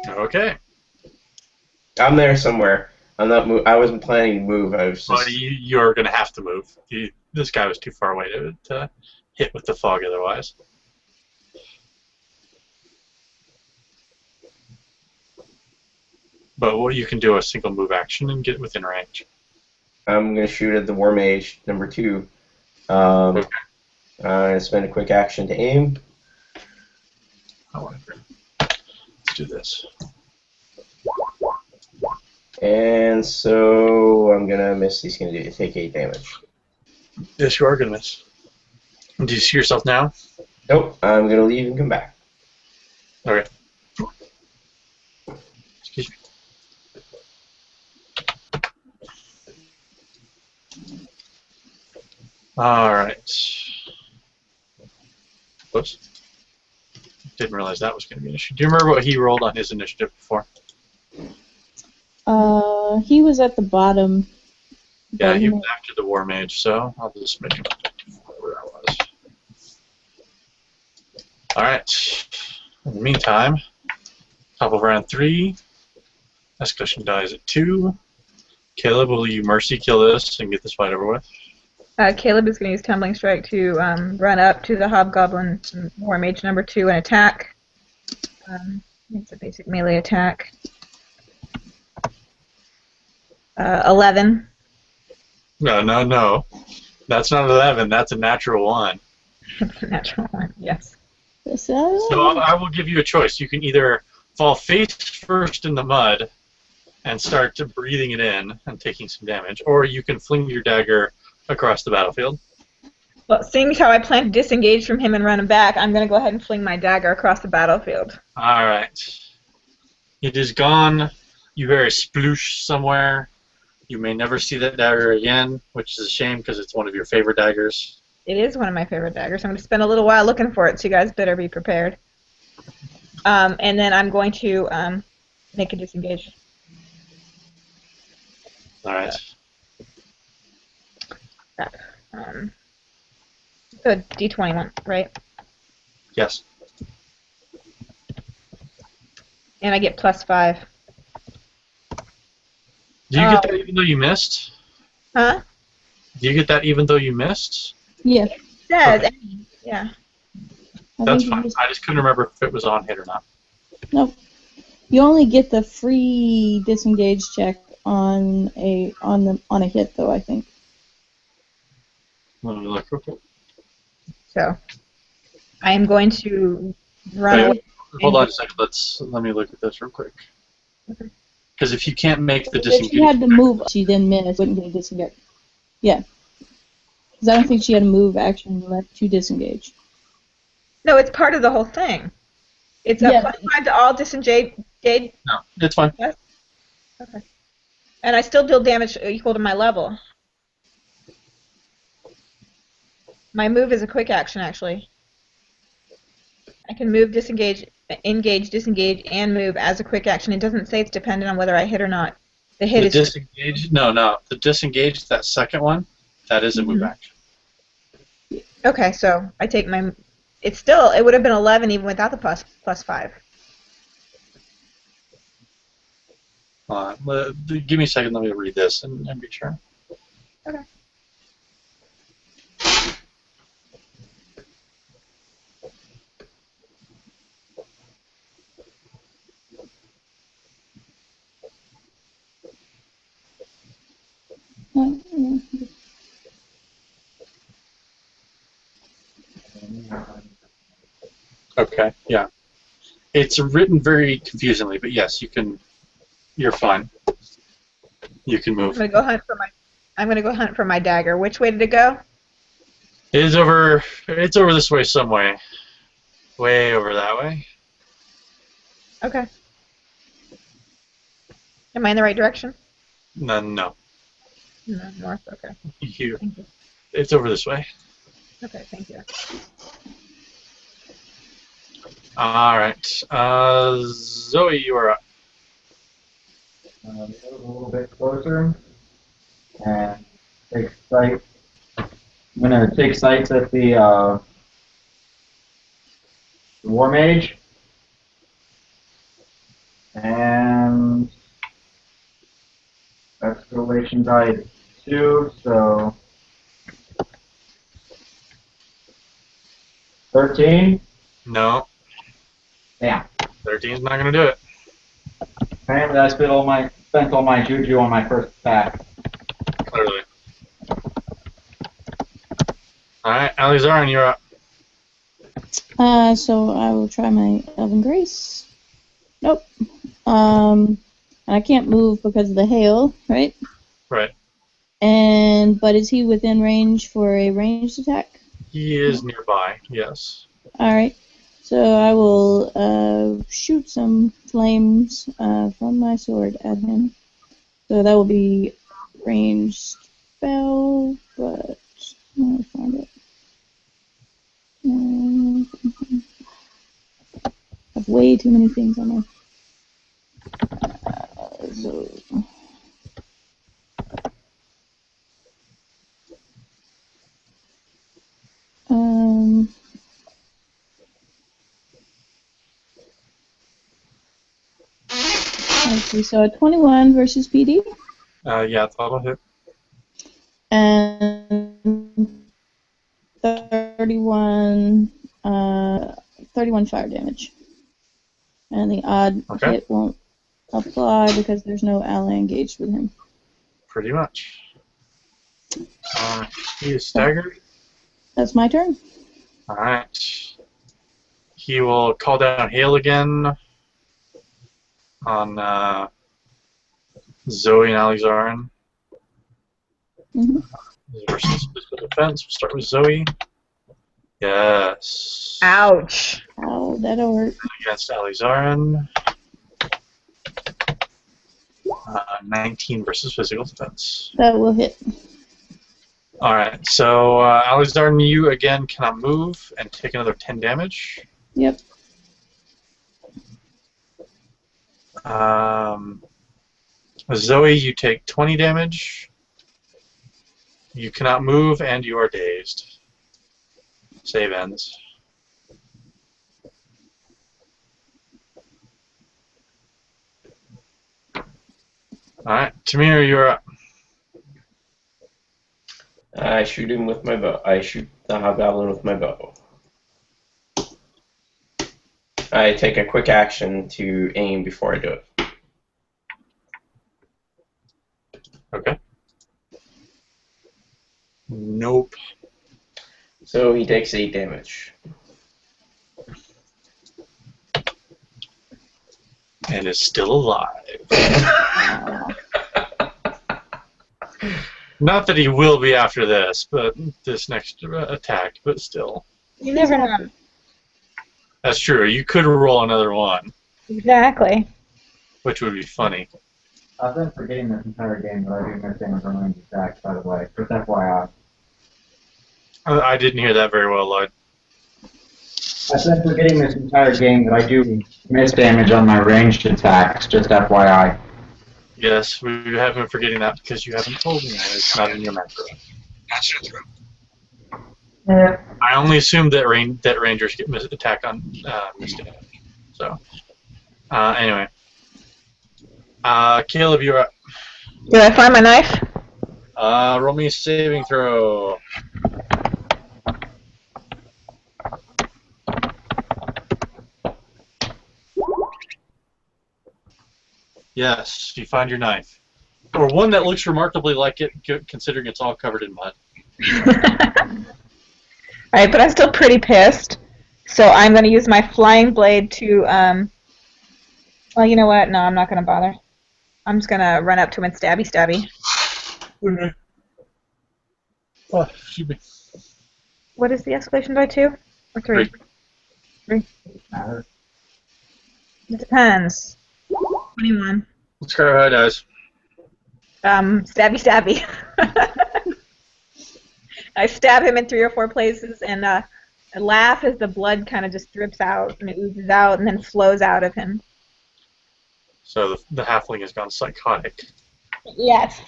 [SPEAKER 1] Okay.
[SPEAKER 3] I'm there somewhere. I'm not. I wasn't planning to move. I was
[SPEAKER 1] Well,
[SPEAKER 3] just.
[SPEAKER 1] you're going to have to move. This guy was too far away to hit with the fog otherwise. But what you can do a single move action and get within range.
[SPEAKER 3] I'm going to shoot at the War Mage, number 2. I'm going to spend a quick action to aim.
[SPEAKER 1] However, let's do this.
[SPEAKER 3] And so I'm going to miss. He's going to take 8 damage.
[SPEAKER 1] Yes, you are going to miss. Do you see yourself now?
[SPEAKER 3] Nope, I'm going to leave and come back.
[SPEAKER 1] Okay. Excuse me. Alright. Whoops. Didn't realize that was going to be an issue. Do you remember what he rolled on his initiative before?
[SPEAKER 5] He was at the bottom.
[SPEAKER 1] Yeah, he was after the War Mage, so I'll just make him where I was. Alright. In the meantime, top of round 3. Escalation dies at 2. Caleb, will you mercy kill this and get this fight over with?
[SPEAKER 2] Caleb is going to use Tumbling Strike to run up to the Hobgoblin War Mage number 2 and attack. It's a basic melee attack. 11.
[SPEAKER 1] No. That's not 11. That's a natural 1.
[SPEAKER 2] It's a natural 1, yes.
[SPEAKER 1] So I will give you a choice. You can either fall face first in the mud and start breathing it in and taking some damage, or you can fling your dagger across the battlefield.
[SPEAKER 2] Well, seeing how I plan to disengage from him and run him back, I'm going to go ahead and fling my dagger across the battlefield.
[SPEAKER 1] Alright. It is gone. You hear a sploosh somewhere. You may never see that dagger again, which is a shame because it's one of your favorite daggers.
[SPEAKER 2] It is one of my favorite daggers. I'm going to spend a little while looking for it, so you guys better be prepared. And then I'm going to make a disengage.
[SPEAKER 1] Alright.
[SPEAKER 2] So D21, right?
[SPEAKER 1] Yes.
[SPEAKER 2] And I get +5.
[SPEAKER 1] Do you get that even though you missed?
[SPEAKER 2] Huh?
[SPEAKER 1] Do you get that even though you missed?
[SPEAKER 5] Yeah.
[SPEAKER 2] It says,
[SPEAKER 1] Okay.
[SPEAKER 2] yeah.
[SPEAKER 1] That's fine. I just couldn't remember if it was on hit or not.
[SPEAKER 5] Nope. You only get the free disengage check on a hit, though. I think.
[SPEAKER 1] Let me look real quick.
[SPEAKER 2] So I am going to run.
[SPEAKER 1] Wait, hold on a second. Let me look at this real quick. Because if you can't make the disengage,
[SPEAKER 5] If she had to move, she then missed. Wouldn't get a disengage. Yeah. Because I don't think she had a move action left to disengage.
[SPEAKER 2] No, it's part of the whole thing. It's a +5 to all disengage.
[SPEAKER 1] no, it's fine.
[SPEAKER 2] Yes? Okay. And I still deal damage equal to my level. My move is a quick action, actually. I can move, disengage, engage, disengage, and move as a quick action. It doesn't say it's dependent on whether I hit or not. The hit is
[SPEAKER 1] disengage. No. The disengage, that second one, that is a move action.
[SPEAKER 2] okay. So I take my. It would have been 11 even without the +5.
[SPEAKER 1] Give me a second. Let me read this and be sure.
[SPEAKER 2] Okay.
[SPEAKER 1] Okay, yeah. It's written very confusingly, but yes, you can. You're fine. You can move.
[SPEAKER 2] I'm gonna go hunt for my dagger. Which way did it go?
[SPEAKER 1] It's over this way some way. Way over that way.
[SPEAKER 2] Okay. Am I in the right direction?
[SPEAKER 1] No.
[SPEAKER 2] No, north. Okay. Thank you.
[SPEAKER 1] It's over this way.
[SPEAKER 2] Okay, thank you.
[SPEAKER 1] Alright. Zoe, you are up.
[SPEAKER 4] Move a little bit closer and take sight. I'm gonna take sights at the War Mage and escalation die 2, so 13.
[SPEAKER 1] No.
[SPEAKER 4] Yeah.
[SPEAKER 1] 13's not gonna do it.
[SPEAKER 4] Apparently, I spent all my juju on my first attack.
[SPEAKER 1] Clearly. Alright, Alizarin, you're up.
[SPEAKER 5] So I will try my Elven Grace. Nope. And I can't move because of the hail, right?
[SPEAKER 1] Right.
[SPEAKER 5] But is he within range for a ranged attack?
[SPEAKER 1] He is nearby, yes.
[SPEAKER 5] Alright. So I will shoot some flames from my sword at him. So that will be ranged spell, but let me find it. I have way too many things on my. Let's see, so a 21 versus PD.
[SPEAKER 1] Yeah, that'll hit.
[SPEAKER 5] And 31 fire damage. And the odd hit won't apply because there's no ally engaged with him.
[SPEAKER 1] Pretty much. He is staggered.
[SPEAKER 5] That's my turn.
[SPEAKER 1] Alright. He will call down hail again on Zoe and Alizarin. Versus physical defense. We'll start with Zoe. Yes.
[SPEAKER 2] Ouch.
[SPEAKER 5] Oh, that'll hurt.
[SPEAKER 1] Against Alizarin. 19 versus physical defense.
[SPEAKER 5] That will hit.
[SPEAKER 1] Alright, so Alizarin, you again cannot move and take another 10 damage.
[SPEAKER 5] Yep.
[SPEAKER 1] Zoe, you take 20 damage. You cannot move and you are dazed. Save ends. Alright, Tamir, you're up.
[SPEAKER 3] I shoot him with my bow. I shoot the hobgoblin with my bow. I take a quick action to aim before I do it.
[SPEAKER 1] Okay. Nope.
[SPEAKER 3] So he takes 8 damage.
[SPEAKER 1] And is still alive. Not that he will be after this, but this next attack, but still.
[SPEAKER 2] You never know.
[SPEAKER 1] That's true. You could roll another one,
[SPEAKER 2] Exactly.
[SPEAKER 1] which would be funny.
[SPEAKER 4] I've been forgetting this entire game that I do miss damage on range attacks, by the way. Just FYI.
[SPEAKER 1] I didn't hear that very well, Lloyd.
[SPEAKER 4] I've been forgetting this entire game that I do miss damage on my ranged attacks, just FYI.
[SPEAKER 1] Yes, we have been forgetting that because you haven't told me. It's not in your macro.
[SPEAKER 4] Yeah.
[SPEAKER 1] I only assumed that rangers get attacked on missed damage. So, anyway. Caleb, you're up.
[SPEAKER 2] Did I find my knife?
[SPEAKER 1] Roll me a saving throw. Yes, you find your knife. Or one that looks remarkably like it, considering it's all covered in mud.
[SPEAKER 2] Alright, but I'm still pretty pissed. So I'm going to use my flying blade to, well, you know what? No, I'm not going to bother. I'm just going to run up to him and stabby.
[SPEAKER 1] Okay. Oh, excuse me.
[SPEAKER 2] What is the escalation die, 2? Or 3? 3. It depends. 21.
[SPEAKER 1] Let's go ahead, guys.
[SPEAKER 2] Stabby. I stab him in 3 or 4 places, and I laugh as the blood kind of just drips out, and it oozes out, and then flows out of him.
[SPEAKER 1] So the halfling has gone psychotic.
[SPEAKER 2] Yes.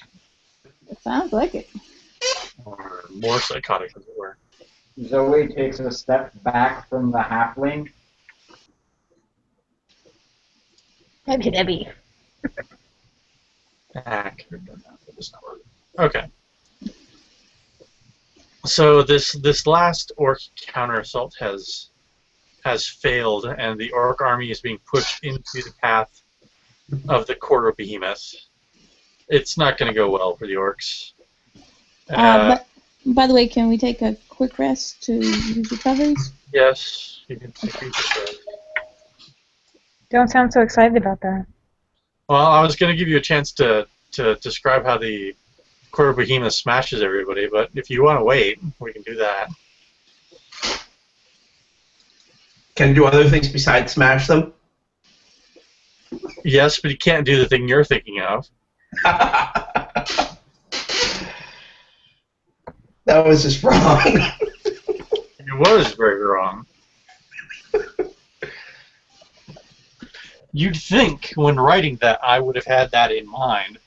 [SPEAKER 5] It sounds like it.
[SPEAKER 1] Or more psychotic, as it were.
[SPEAKER 4] Zoe takes a step back from the halfling.
[SPEAKER 2] Debbie.
[SPEAKER 1] Okay. So this last orc counter assault has failed, and the orc army is being pushed into the path of the Quarter Behemoth. It's not going to go well for the orcs.
[SPEAKER 5] But by the way, can we take a quick rest to use recoveries?
[SPEAKER 1] Yes, you can take it.
[SPEAKER 2] Don't sound so excited about that.
[SPEAKER 1] Well, I was going to give you a chance to describe how the Quarter Behemoth smashes everybody, but if you want to wait, we can do that.
[SPEAKER 3] Can I do other things besides smash them?
[SPEAKER 1] Yes, but you can't do the thing you're thinking of.
[SPEAKER 3] That was just wrong.
[SPEAKER 1] It was very wrong. You'd think, when writing that, I would have had that in mind,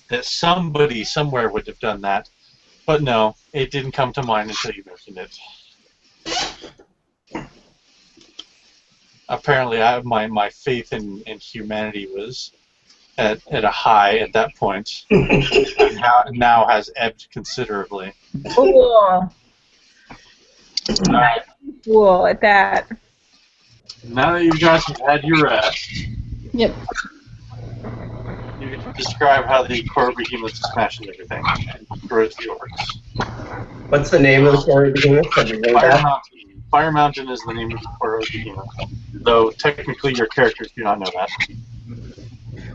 [SPEAKER 1] that somebody somewhere would have done that, but no, it didn't come to mind until you mentioned it. Apparently, my faith in humanity was at a high at that point, and now has ebbed considerably.
[SPEAKER 2] Cool. Nice cool at that.
[SPEAKER 1] Now that you guys have had your rest,
[SPEAKER 5] Yep.
[SPEAKER 1] you can describe how the Core Behemoth smashes everything and destroys the orcs.
[SPEAKER 3] What's the name of the story behemoth? Have you heard
[SPEAKER 1] Fire
[SPEAKER 3] that?
[SPEAKER 1] Mountain. Fire Mountain is the name of the Core Behemoth, though technically your characters do not know that.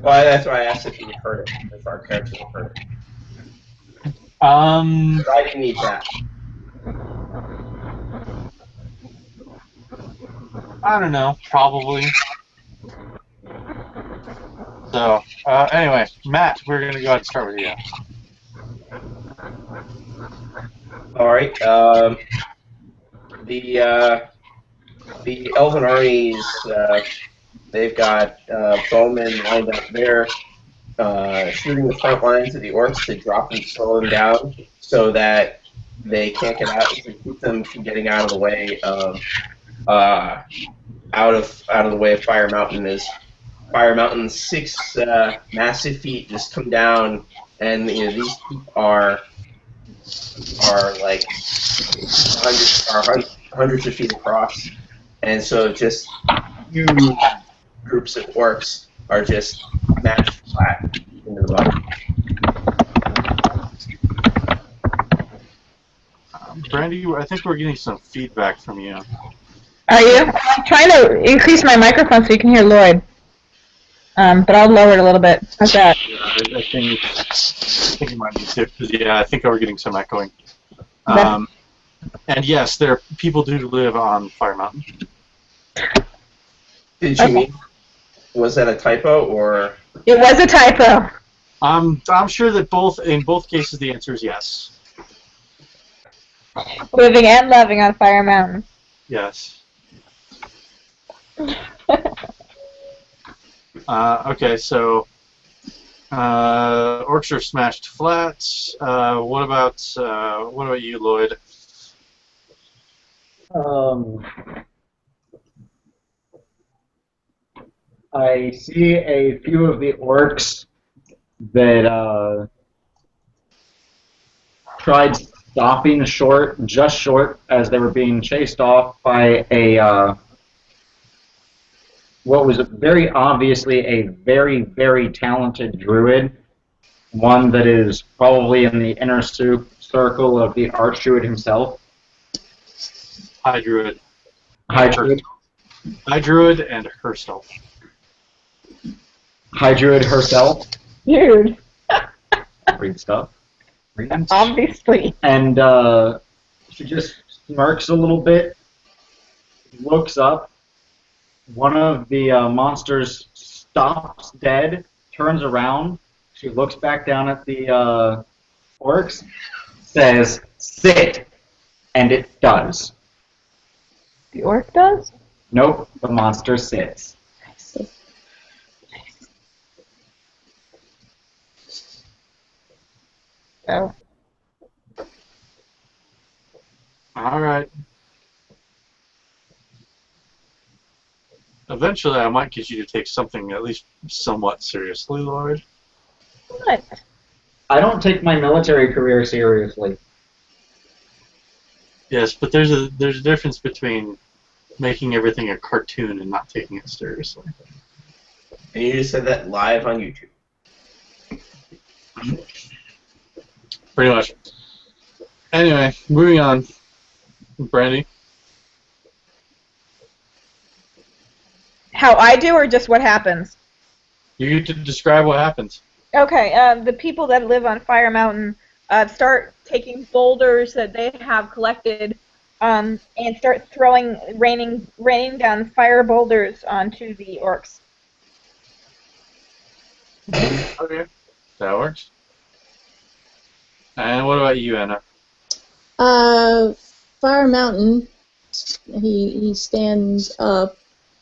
[SPEAKER 3] Well, that's why I asked if you heard it, if our characters have heard it.
[SPEAKER 1] Um,
[SPEAKER 3] I didn't need that.
[SPEAKER 1] I don't know, probably. So, anyway, Matt, we're going to go ahead and start with you.
[SPEAKER 3] Alright, the Elven armies, they've got bowmen lined up there, shooting the front lines of the orcs to drop and slow them down so that they can't get out, to keep them from getting out of the way of out of the way of Fire Mountain. Is Fire Mountain's 6 massive feet just come down, and these people are like hundreds of feet across, and so just huge groups of orcs are just smashed flat into the bottom.
[SPEAKER 1] Brandy, I think we're getting some feedback from you.
[SPEAKER 2] Are you? I'm trying to increase my microphone so you can hear Lloyd. But I'll lower it a little bit. How's that?
[SPEAKER 1] Yeah, I think you might need to, because yeah, I think we're getting some echoing. And yes, people do live on Fire Mountain.
[SPEAKER 3] Did you mean? Was that a typo or?
[SPEAKER 2] It was a typo.
[SPEAKER 1] I'm sure that in both cases the answer is yes.
[SPEAKER 2] Living and loving on Fire Mountain.
[SPEAKER 1] Yes. Okay, so orcs are smashed flat. What about you, Lloyd?
[SPEAKER 4] I see a few of the orcs that tried stopping just short, as they were being chased off by a what was very obviously a very, very talented druid, one that is probably in the inner circle of the archdruid himself.
[SPEAKER 1] High Druid.
[SPEAKER 4] High Druid.
[SPEAKER 1] High Druid and herself.
[SPEAKER 4] High Druid herself.
[SPEAKER 2] Dude.
[SPEAKER 4] Read stuff.
[SPEAKER 2] Obviously.
[SPEAKER 4] And she just smirks a little bit, looks up. One of the monsters stops dead, turns around. She looks back down at the orcs, says, "Sit," and it does.
[SPEAKER 2] The orc does?
[SPEAKER 4] Nope, the monster sits.
[SPEAKER 2] Oh.
[SPEAKER 1] All right. Eventually, I might get you to take something at least somewhat seriously, Lloyd.
[SPEAKER 2] What?
[SPEAKER 4] I don't take my military career seriously.
[SPEAKER 1] Yes, but there's a difference between making everything a cartoon and not taking it seriously.
[SPEAKER 3] And you just said that live on YouTube.
[SPEAKER 1] Pretty much. Anyway, moving on. Brandy?
[SPEAKER 2] How I do, or just what happens?
[SPEAKER 1] You get to describe what happens.
[SPEAKER 2] Okay, the people that live on Fire Mountain start taking boulders that they have collected and start raining down fire boulders onto the orcs.
[SPEAKER 1] Okay. That works. And what about you, Anna?
[SPEAKER 5] Fire Mountain, he stands up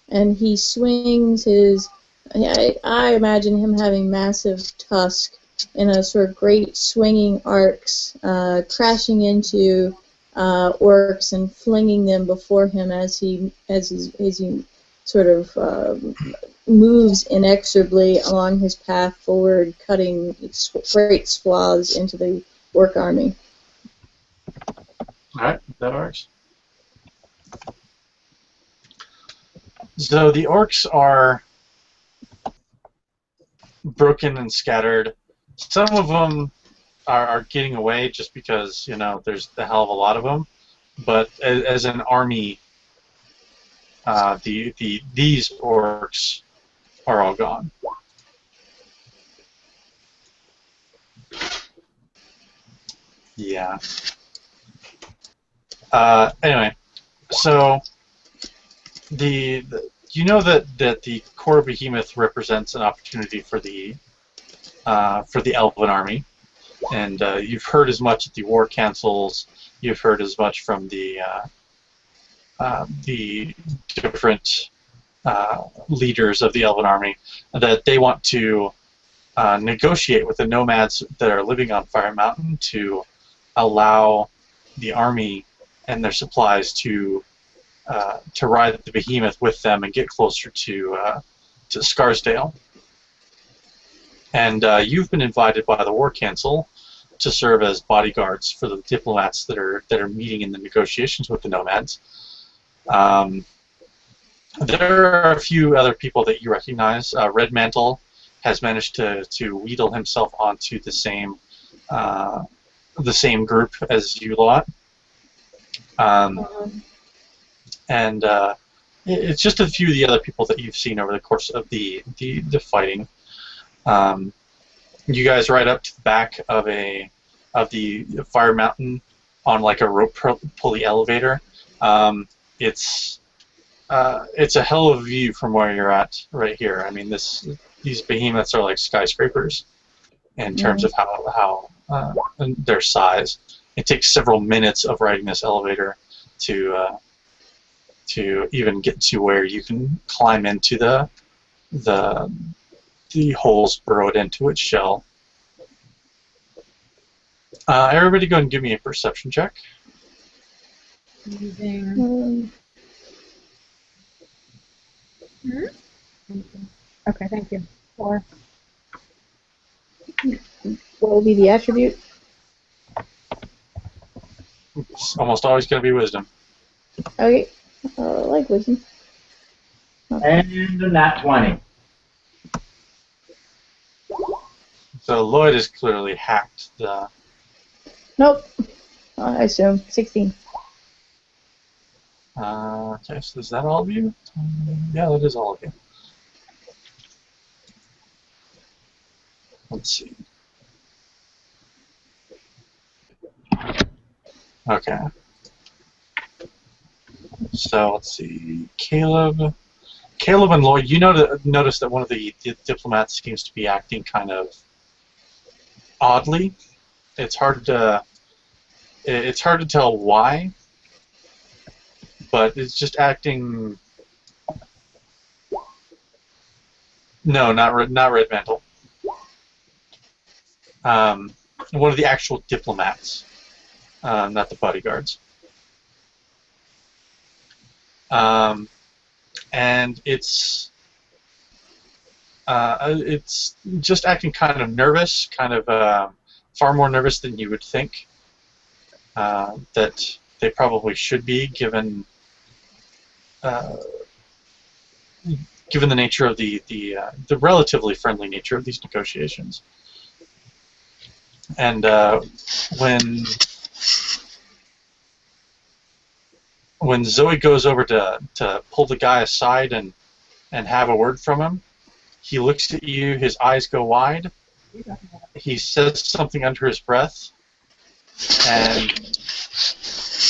[SPEAKER 5] and he swings his. I imagine him having massive tusk in a sort of great swinging arcs, crashing into orcs and flinging them before him as he sort of moves inexorably along his path forward, cutting great swaths into the orc army.
[SPEAKER 1] Alright, that works. So the orcs are broken and scattered. Some of them are getting away just because, you know, there's a hell of a lot of them. But as an army, these orcs are all gone. Yeah. Anyway, so you know that the core behemoth represents an opportunity for the Elven army, and you've heard as much at the war councils. You've heard as much from the different leaders of the Elven army that they want to negotiate with the nomads that are living on Fire Mountain to allow the army and their supplies to ride the behemoth with them and get closer to Scarsdale. And you've been invited by the War Council to serve as bodyguards for the diplomats that are meeting in the negotiations with the nomads. There are a few other people that you recognize. Red Mantle has managed to wheedle himself onto the same group as you lot. And it's just a few of the other people that you've seen over the course of the fighting. You guys ride up to the back of the Fire Mountain on like a rope pulley elevator. It's a hell of a view from where you're at right here. I mean, these behemoths are like skyscrapers in terms of how their size. It takes several minutes of riding this elevator to even get to where you can climb into the holes burrowed into its shell. Everybody go and give me a perception check.
[SPEAKER 2] Using... Okay, thank you. 4.
[SPEAKER 5] What will be the attribute?
[SPEAKER 1] It's almost always going to be wisdom.
[SPEAKER 5] Okay. I like wisdom.
[SPEAKER 4] And a nat 20.
[SPEAKER 1] So Lloyd has clearly hacked the...
[SPEAKER 5] Nope. I assume 16.
[SPEAKER 1] Okay, so is that all of you? Yeah, that is all of you. Let's see. Okay. So let's see. Caleb and Lloyd, you notice that one of the diplomats seems to be acting kind of oddly. It's hard to tell why, but it's just acting. No, not Red Mantle. One of the actual diplomats, not the bodyguards. And it's just acting kind of nervous, kind of far more nervous than you would think that they probably should be, given given the nature of the relatively friendly nature of these negotiations. And when Zoe goes over to pull the guy aside and have a word from him, he looks at you, his eyes go wide, he says something under his breath, and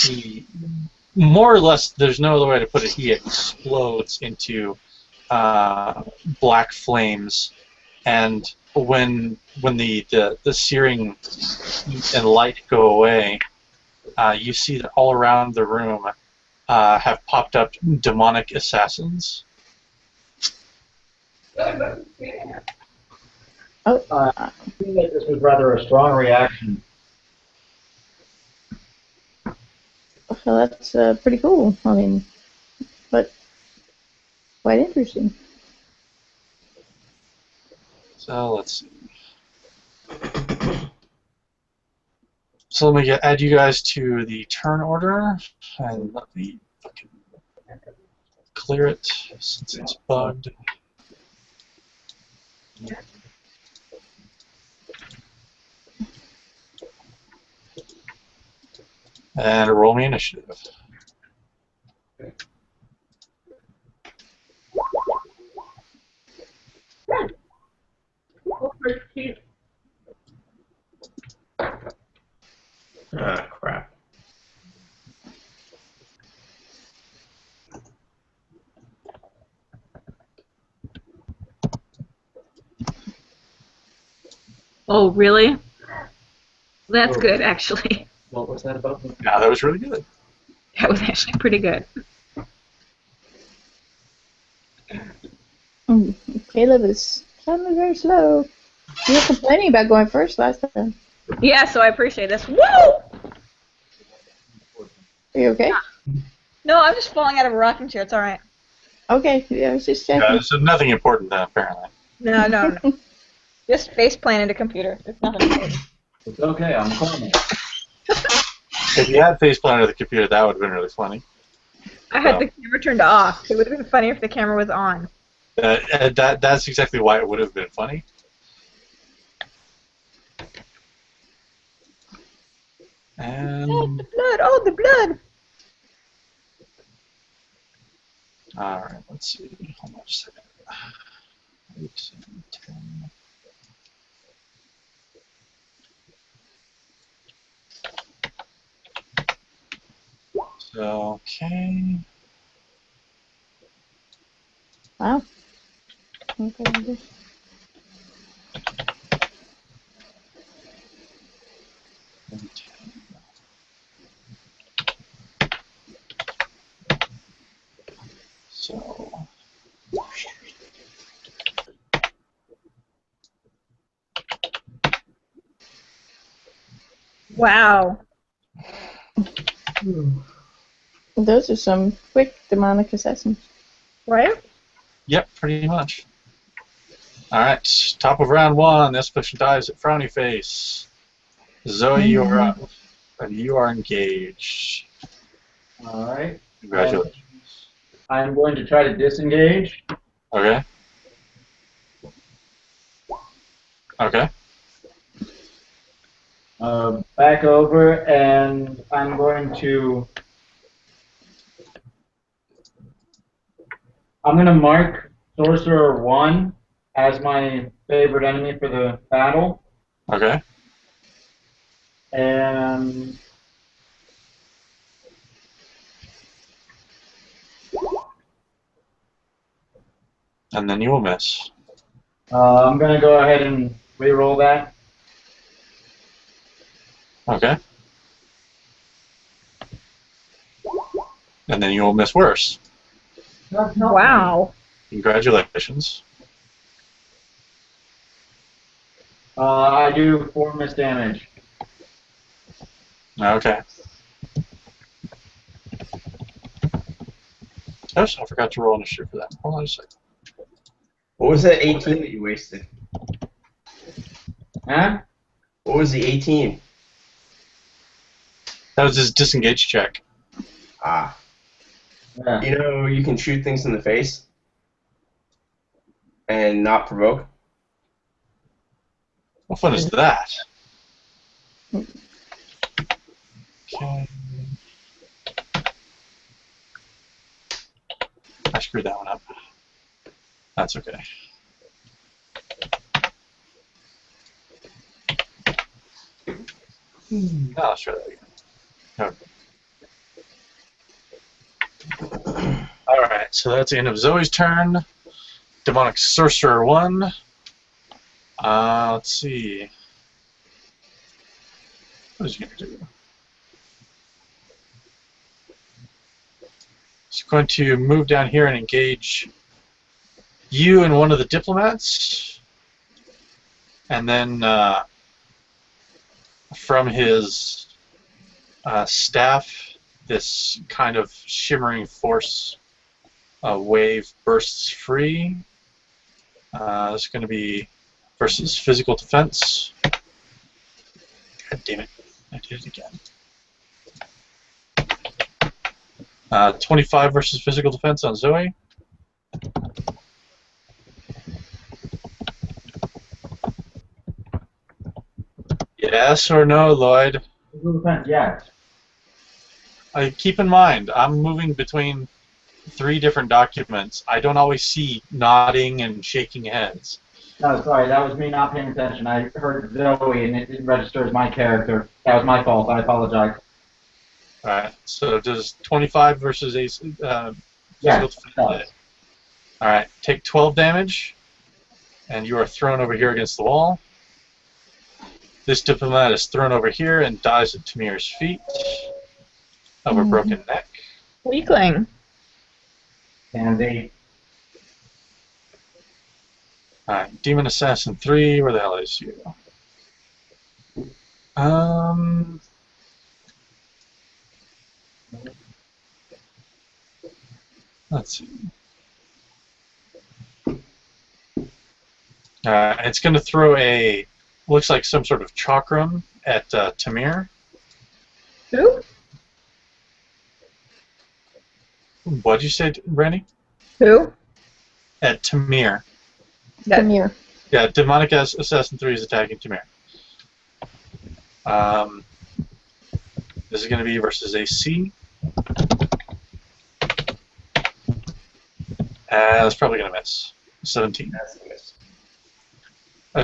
[SPEAKER 1] he, more or less, there's no other way to put it, he explodes into black flames, and when the searing heat and light go away, you see that all around the room have popped up demonic assassins.
[SPEAKER 4] I think that this was rather a strong reaction.
[SPEAKER 5] Well, that's pretty cool. I mean, but quite interesting.
[SPEAKER 1] So let's see. So let me add you guys to the turn order, and let me fucking clear it since it's bugged. And roll me initiative.
[SPEAKER 3] Ah, crap.
[SPEAKER 2] Oh, really? That's good, actually.
[SPEAKER 4] What was that about?
[SPEAKER 1] Yeah, that was really good.
[SPEAKER 2] That was actually pretty good.
[SPEAKER 5] Caleb is sounding very slow. You were complaining about going first last time.
[SPEAKER 2] Yeah, so I appreciate this. Woo!
[SPEAKER 5] Are you okay?
[SPEAKER 2] No, I'm just falling out of a rocking chair. It's all right.
[SPEAKER 5] Okay, yeah, I was just checking.
[SPEAKER 1] So nothing important then, apparently.
[SPEAKER 2] No. Just face planted a computer. It's nothing important.
[SPEAKER 4] It's okay, I'm calm.
[SPEAKER 1] If you had faceplanted the computer, that would have been really funny.
[SPEAKER 2] I had the camera turned off. It would have been funny if the camera was on.
[SPEAKER 1] That's exactly why it would have been funny.
[SPEAKER 2] Oh,
[SPEAKER 1] And
[SPEAKER 2] the blood! Oh, the blood!
[SPEAKER 1] all right, let's see. Hold on just a second. 8, 7, 10. So, okay.
[SPEAKER 5] Wow. Okay.
[SPEAKER 1] And 10. So.
[SPEAKER 2] Wow.
[SPEAKER 5] Those are some quick demonic assassins.
[SPEAKER 2] Right?
[SPEAKER 1] Yep, pretty much. Alright, top of round 1. This person dies at Frowny Face. Zoe, you're up. And you are engaged.
[SPEAKER 4] Alright.
[SPEAKER 1] Congratulations.
[SPEAKER 4] I'm going to try to disengage.
[SPEAKER 1] Okay. Okay.
[SPEAKER 4] Back over, and I'm going to mark Sorcerer 1 as my favorite enemy for the battle.
[SPEAKER 1] Okay.
[SPEAKER 4] And
[SPEAKER 1] And then you will miss.
[SPEAKER 4] I'm going to go ahead and re-roll that.
[SPEAKER 1] Okay. And then you will miss worse.
[SPEAKER 2] Wow.
[SPEAKER 1] Congratulations.
[SPEAKER 4] I do 4 miss damage.
[SPEAKER 1] Okay. Oops, I forgot to roll initiative for that. Hold on a second.
[SPEAKER 3] What was that 18 that you wasted?
[SPEAKER 4] Huh?
[SPEAKER 3] What was the 18?
[SPEAKER 1] That was his disengage check.
[SPEAKER 3] Ah.
[SPEAKER 4] Yeah.
[SPEAKER 3] You know, you can shoot things in the face. and not provoke.
[SPEAKER 1] What fun is that? Okay. I screwed that one up. That's okay. Now let's try that again. Okay. Alright, so that's the end of Zoe's turn. Demonic Sorcerer 1. Let's see. What is he going to do? He's going to move down here and engage you and one of the diplomats. And then from his staff, this kind of shimmering force wave bursts free. It's going to be versus physical defense. God damn it. I did it again. 25 versus physical defense on Zoe. Yes or no, Lloyd?
[SPEAKER 4] Physical defense, yes.
[SPEAKER 1] Keep in mind, I'm moving between 3 different documents. I don't always see nodding and shaking heads.
[SPEAKER 4] No, sorry, that was me not paying attention. I heard Zoe and it didn't register as my character. That was my fault. I apologize.
[SPEAKER 1] Alright, so does 25 versus a physical defense? Alright, take 12 damage, and you are thrown over here against the wall. This diplomat is thrown over here and dies at Tamir's feet of a broken neck.
[SPEAKER 2] Weakling.
[SPEAKER 4] And
[SPEAKER 1] Alright, Demon Assassin 3, where the hell is you? Let's see. It's going to throw a, looks like some sort of chakram at Tamir.
[SPEAKER 2] Who?
[SPEAKER 1] What'd you say, Brandy?
[SPEAKER 2] Who?
[SPEAKER 1] At Tamir.
[SPEAKER 5] Tamir.
[SPEAKER 1] Yeah, Demonic Assassin 3 is attacking Tamir. This is going to be versus AC. That's probably going to miss. 17.
[SPEAKER 3] That's a miss.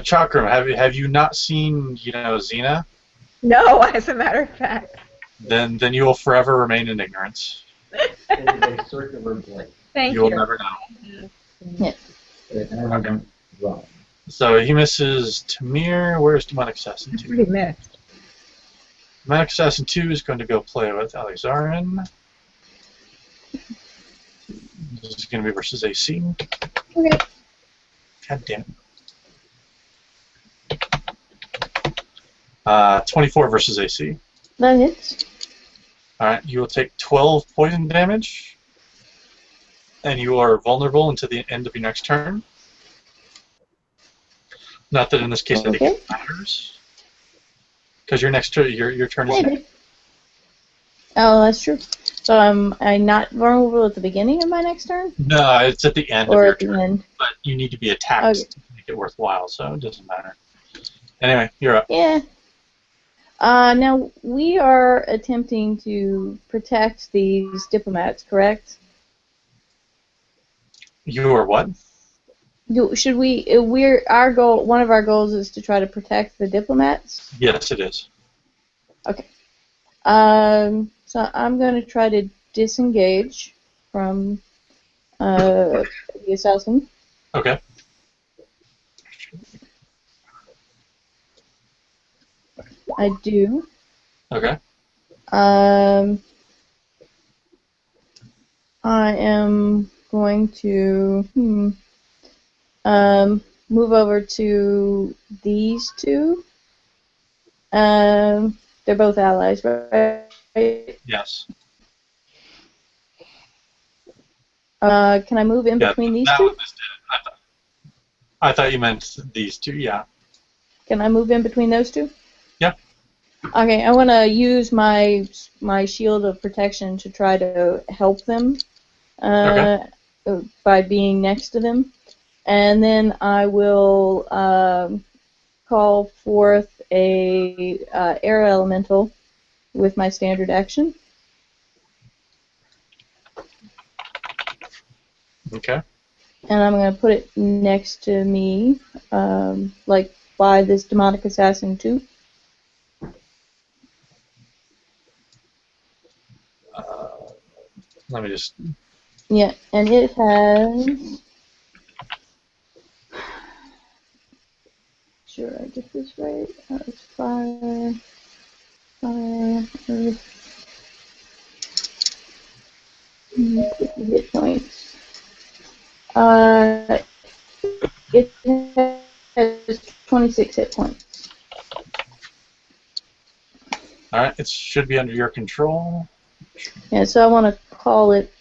[SPEAKER 1] Chakram, have you not seen, Xena?
[SPEAKER 2] No, as a matter of fact.
[SPEAKER 1] Then you will forever remain in ignorance.
[SPEAKER 4] it is a circular blade.
[SPEAKER 2] Thank
[SPEAKER 1] You
[SPEAKER 2] you.
[SPEAKER 1] will never know.
[SPEAKER 4] And I don't run.
[SPEAKER 1] So he misses Tamir. Where's Demonic Assassin 2?
[SPEAKER 2] Pretty missed.
[SPEAKER 1] Demonic Assassin 2 is going to go play with Alexarin. This is going to be versus AC.
[SPEAKER 2] Okay.
[SPEAKER 1] God damn it. 24 versus AC.
[SPEAKER 5] That hits.
[SPEAKER 1] Alright, you will take 12 poison damage. And you are vulnerable until the end of your next turn. Not that in this case
[SPEAKER 5] Okay.
[SPEAKER 1] it matters. Because your next turn, your turn is
[SPEAKER 5] Maybe. Oh, that's true. So I'm not vulnerable at the beginning of my next turn?
[SPEAKER 1] No, it's at the end of
[SPEAKER 5] Or
[SPEAKER 1] your
[SPEAKER 5] at the
[SPEAKER 1] turn.
[SPEAKER 5] end?
[SPEAKER 1] But you need to be attacked
[SPEAKER 5] Okay.
[SPEAKER 1] to make it worthwhile, so it doesn't matter. Anyway, you're up.
[SPEAKER 5] Yeah. Now, we are attempting to protect these diplomats, correct?
[SPEAKER 1] You are what?
[SPEAKER 5] Should we? Our goal. One of our goals is to try to protect the diplomats.
[SPEAKER 1] Yes, it is.
[SPEAKER 5] Okay. So I'm going to try to disengage from the assassin.
[SPEAKER 1] Okay.
[SPEAKER 5] I do.
[SPEAKER 1] Okay.
[SPEAKER 5] I am going to move over to these two. They're both allies, right?
[SPEAKER 1] Yes.
[SPEAKER 5] Can I move in between these
[SPEAKER 1] that
[SPEAKER 5] two?
[SPEAKER 1] one missed it. I thought you meant these two, yeah.
[SPEAKER 5] Can I move in between those two?
[SPEAKER 1] Yeah.
[SPEAKER 5] Okay, I want to use my shield of protection to try to help them by being next to them. And then I will call forth a air elemental with my standard action.
[SPEAKER 1] Okay.
[SPEAKER 5] And I'm going to put it next to me, like by this demonic assassin too.
[SPEAKER 1] Let me just.
[SPEAKER 5] Yeah, and it has. Sure, I get this right. It's fire, earth, 50 hit points. It has 26 hit points.
[SPEAKER 1] All right. It should be under your control.
[SPEAKER 5] Yeah, so I want to call it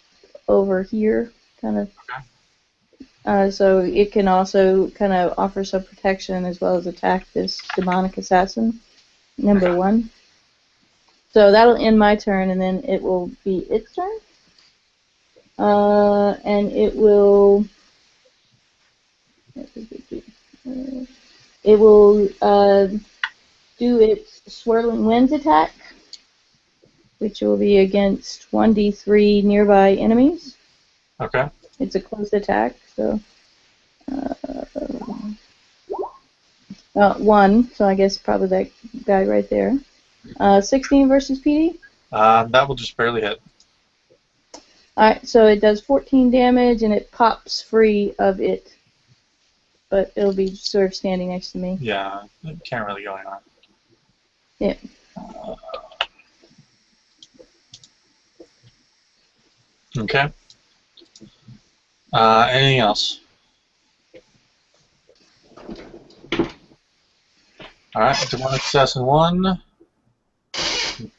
[SPEAKER 5] over here, kind of. So it can also kind of offer some protection as well as attack this demonic assassin, number 1. So that'll end my turn, and then it will be its turn. And it will. It will do its swirling winds attack, which will be against 1d3 nearby enemies.
[SPEAKER 1] Okay.
[SPEAKER 5] It's a close attack, so 1. So I guess probably that guy right there. 16 versus PD.
[SPEAKER 1] That will just barely hit.
[SPEAKER 5] Alright, so it does 14 damage and it pops free of it. But it'll be sort of standing next to me.
[SPEAKER 1] Yeah, it can't really go on.
[SPEAKER 5] Yeah.
[SPEAKER 1] Okay. Anything else? Alright, Demonic Assassin 1.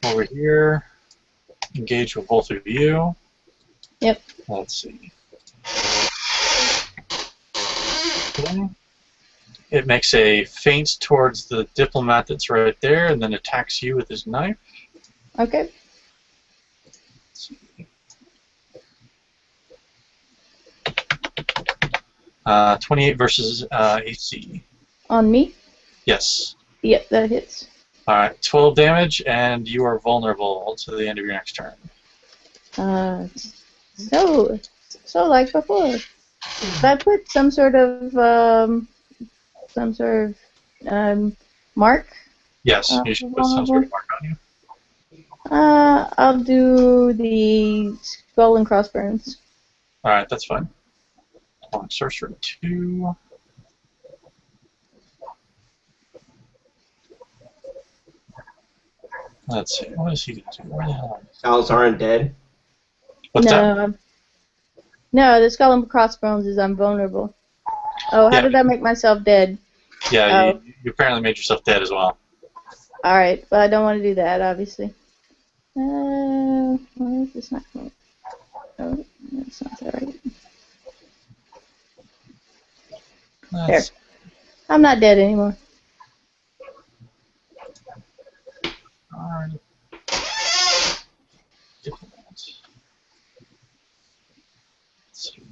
[SPEAKER 1] Over here. Engage with both of you.
[SPEAKER 5] Yep.
[SPEAKER 1] Let's see. Okay. It makes a feint towards the diplomat that's right there and then attacks you with his knife.
[SPEAKER 5] Okay.
[SPEAKER 1] 28 versus AC.
[SPEAKER 5] On me?
[SPEAKER 1] Yes.
[SPEAKER 5] Yep, that hits.
[SPEAKER 1] Alright, 12 damage, and you are vulnerable to the end of your next turn.
[SPEAKER 5] So like before. If I put some sort of mark?
[SPEAKER 1] Yes, you should put some sort of mark on you.
[SPEAKER 5] I'll do the skull and crossbones.
[SPEAKER 1] Alright, that's fine. On Sorcerer 2. Let's see, what is he going to do? Where the hell is he?
[SPEAKER 3] Owls aren't dead.
[SPEAKER 1] What's that?
[SPEAKER 5] No, the skull and crossbones is I'm vulnerable. Oh, how did I make myself dead?
[SPEAKER 1] Yeah, you apparently made yourself dead as well.
[SPEAKER 5] Alright, but I don't want to do that, obviously. Why is this not coming? Oh, that's not right. There. I'm not dead anymore.
[SPEAKER 1] Alright. Let's see.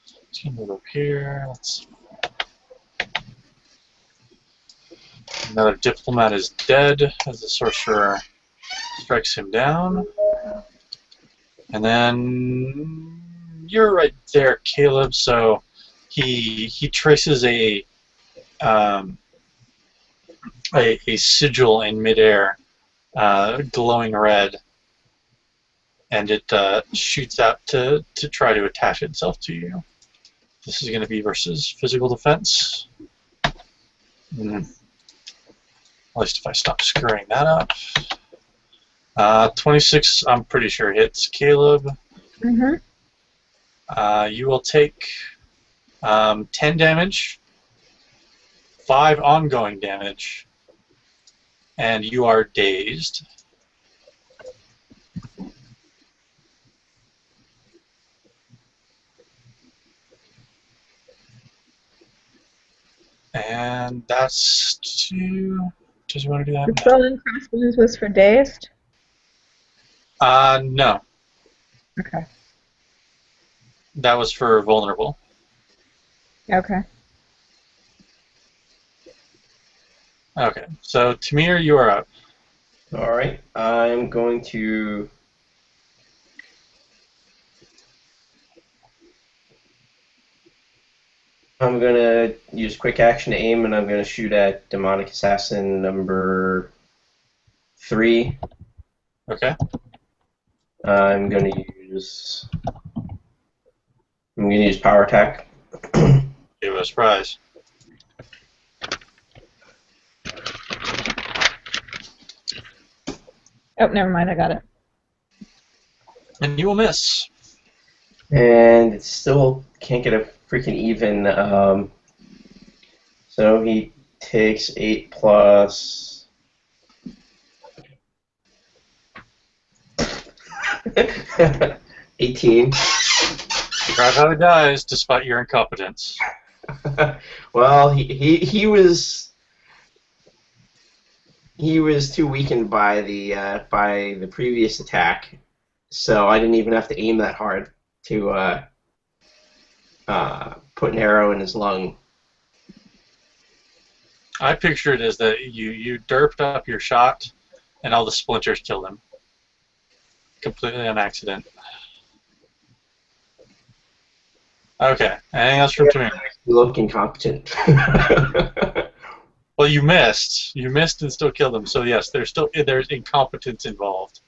[SPEAKER 1] Let's move up here. Let's see. Another diplomat is dead as the sorcerer strikes him down. And then you're right there, Caleb. So he traces a sigil in midair, glowing red, and it shoots out to try to attach itself to you. This is going to be versus physical defense. At least if I stop screwing that up. 26, I'm pretty sure hits Caleb.
[SPEAKER 2] Mm-hmm.
[SPEAKER 1] You will take 10 damage, 5 ongoing damage, and you are dazed. And that's two. Does you want to do that?
[SPEAKER 2] The skull and crossbones was for dazed?
[SPEAKER 1] No.
[SPEAKER 2] Okay.
[SPEAKER 1] That was for vulnerable.
[SPEAKER 2] Okay.
[SPEAKER 1] Okay, so Tamir, you are up.
[SPEAKER 3] All right, I'm going to. I'm gonna use quick action to aim, and I'm gonna shoot at demonic assassin number 3.
[SPEAKER 1] Okay.
[SPEAKER 3] I'm gonna use. I'm gonna use power attack.
[SPEAKER 1] Give it a surprise.
[SPEAKER 2] Oh, never mind. I got it.
[SPEAKER 1] And you will miss.
[SPEAKER 3] And it still can't get a freaking even. So he takes 8 plus. 18.
[SPEAKER 1] Drive how he dies, despite your incompetence.
[SPEAKER 3] Well, he was too weakened by the previous attack, so I didn't even have to aim that hard to put an arrow in his lung.
[SPEAKER 1] I picture it as that you derped up your shot, and all the splinters killed him. Completely on accident. Okay. Anything else from Tamir?
[SPEAKER 3] You look incompetent.
[SPEAKER 1] Well, you missed. You missed and still killed him. So yes, there's incompetence involved.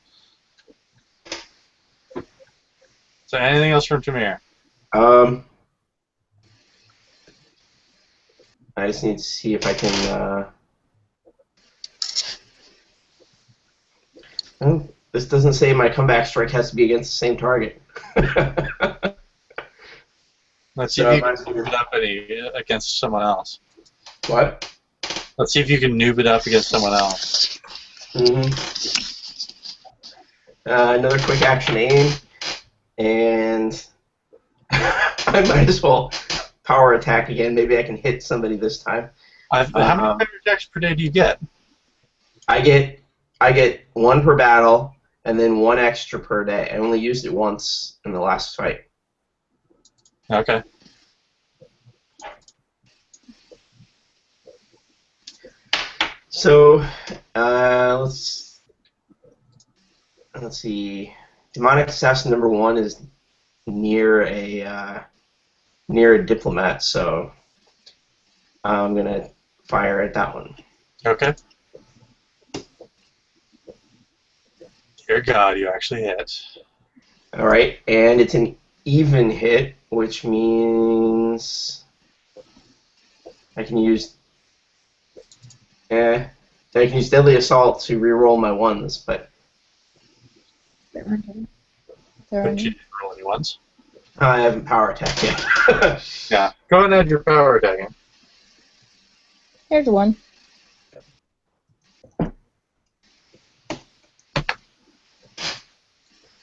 [SPEAKER 1] So anything else from Tamir?
[SPEAKER 3] I just need to see if I can. Oh, this doesn't say my comeback strike has to be against the same target.
[SPEAKER 1] Let's see if you can noob it up against someone else.
[SPEAKER 3] What?
[SPEAKER 1] Let's see if you can noob it up against someone else.
[SPEAKER 3] Another quick action aim, and I might as well power attack again. Maybe I can hit somebody this time.
[SPEAKER 1] How many power attacks per day do you get?
[SPEAKER 3] I get 1 per battle, and then 1 extra per day. I only used it once in the last fight.
[SPEAKER 1] Okay.
[SPEAKER 3] So let's see. Demonic assassin number 1 is near a diplomat, so I'm gonna fire at that one.
[SPEAKER 1] Okay. Dear God, you actually hit.
[SPEAKER 3] All right, and it's an even hit, which means I can use deadly assault to reroll my 1s, but
[SPEAKER 1] But you didn't roll any ones.
[SPEAKER 3] I haven't power attacked yet.
[SPEAKER 1] Yeah. Go ahead and add your power attacking.
[SPEAKER 5] Here's one.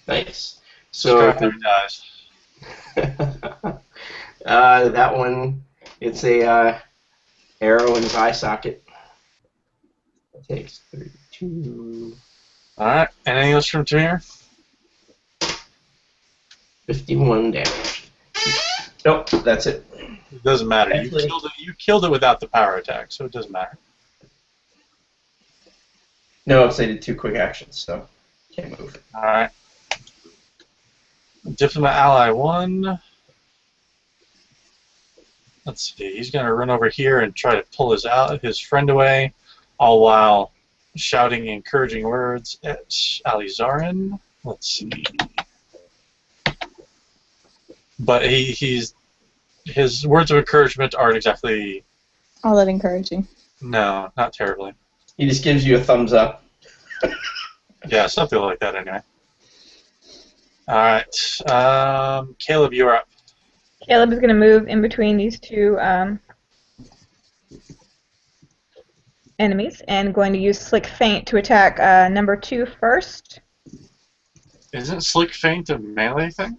[SPEAKER 3] Nice. So
[SPEAKER 1] Drive how he dies.
[SPEAKER 3] that one, it's a arrow in his eye socket. It takes 32.
[SPEAKER 1] Alright. Anything else from Tamir?
[SPEAKER 3] 51 damage. Nope, that's it.
[SPEAKER 1] It doesn't matter.
[SPEAKER 3] Actually-
[SPEAKER 1] You killed it without the power attack, so it doesn't matter.
[SPEAKER 3] No, because I did 2 quick actions, so can't move.
[SPEAKER 1] Alright. Diplomat ally 1. Let's see. He's going to run over here and try to pull his friend away, all while shouting encouraging words at Alizarin. Let's see. But his words of encouragement aren't exactly.
[SPEAKER 5] All that encouraging.
[SPEAKER 1] No, not terribly.
[SPEAKER 3] He just gives you a thumbs up.
[SPEAKER 1] Yeah, something like that anyway. Alright. Caleb, you're up.
[SPEAKER 2] Caleb is going to move in between these 2 enemies and going to use Slick Feint to attack number 2 first.
[SPEAKER 1] Isn't Slick Feint a melee thing?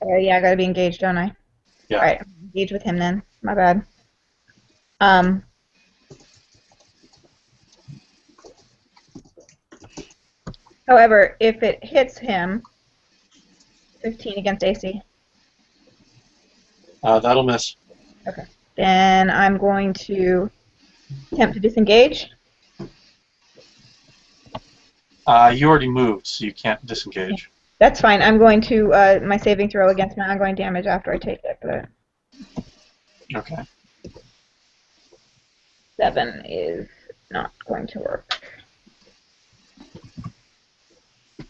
[SPEAKER 2] Yeah, I got to be engaged, don't I?
[SPEAKER 1] Yeah.
[SPEAKER 2] Alright, engage with him then. My bad. However, if it hits him, 15 against AC.
[SPEAKER 1] That'll miss.
[SPEAKER 2] Okay. Then I'm going to attempt to disengage.
[SPEAKER 1] You already moved, so you can't disengage.
[SPEAKER 2] That's fine. I'm going to my saving throw against my ongoing damage after I take it. But
[SPEAKER 1] Okay.
[SPEAKER 2] 7 is not going to work.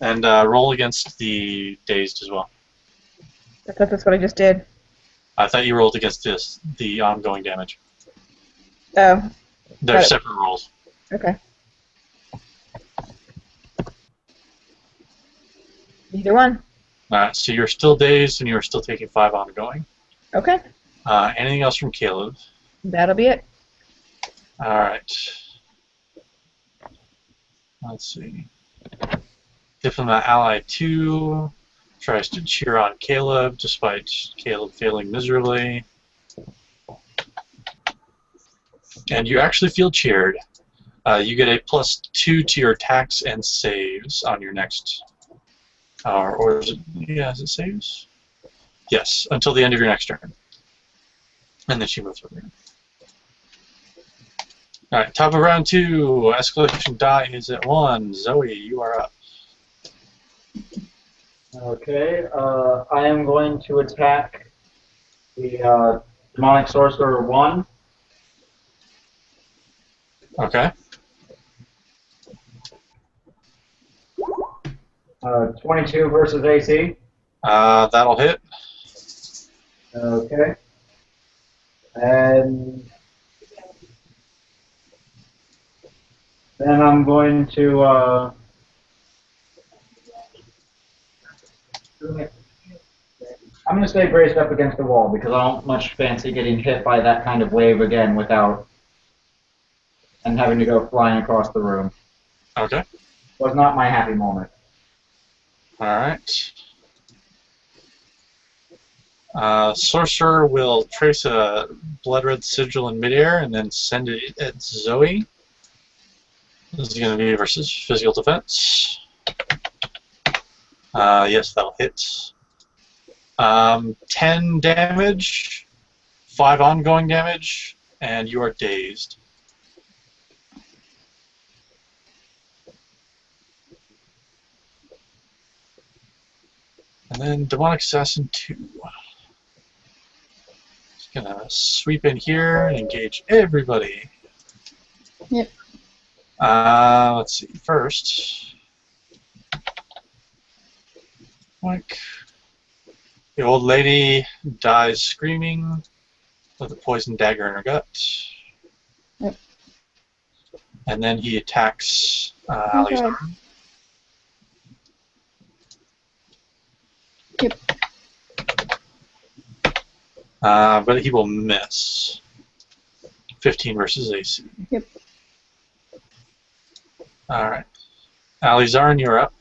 [SPEAKER 1] And roll against the dazed as well.
[SPEAKER 2] That's what I just did.
[SPEAKER 1] I thought you rolled against the ongoing damage.
[SPEAKER 2] Oh.
[SPEAKER 1] They're separate rolls.
[SPEAKER 2] Okay. Either one.
[SPEAKER 1] Alright, so you're still dazed and you're still taking 5 ongoing.
[SPEAKER 2] Okay.
[SPEAKER 1] Anything else from Caleb?
[SPEAKER 2] That'll be it.
[SPEAKER 1] Alright. Let's see. Diplomat Ally 2 tries to cheer on Caleb despite Caleb failing miserably. And you actually feel cheered. You get a +2 to your attacks and saves on your next... or is it... Yeah, is it saves? Yes, until the end of your next turn. And then she moves over here. Alright, top of round 2. Escalation die is at 1. Zoe, you are up.
[SPEAKER 4] Okay, I am going to attack the demonic sorcerer 1.
[SPEAKER 1] Okay.
[SPEAKER 4] 22 versus AC.
[SPEAKER 1] That'll hit.
[SPEAKER 4] Okay. And then I'm going to I'm going to stay braced up against the wall because I don't much fancy getting hit by that kind of wave again without and having to go flying across the room.
[SPEAKER 1] Okay.
[SPEAKER 4] Was not my happy moment.
[SPEAKER 1] Alright. Sorcerer will trace a blood red sigil in midair and then send it at Zoe. This is going to be versus physical defense. Yes, that'll hit. 10 damage, 5 ongoing damage, and you are dazed. And then Demonic Assassin 2. Just gonna sweep in here and engage everybody.
[SPEAKER 5] Yep.
[SPEAKER 1] Let's see. First, like the old lady dies screaming with a poison dagger in her gut.
[SPEAKER 5] Yep.
[SPEAKER 1] And then he attacks
[SPEAKER 5] Okay.
[SPEAKER 1] Ali's arm.
[SPEAKER 5] Yep.
[SPEAKER 1] But he will miss. 15 versus AC.
[SPEAKER 5] Yep.
[SPEAKER 1] Alright. Alizarn, you're up.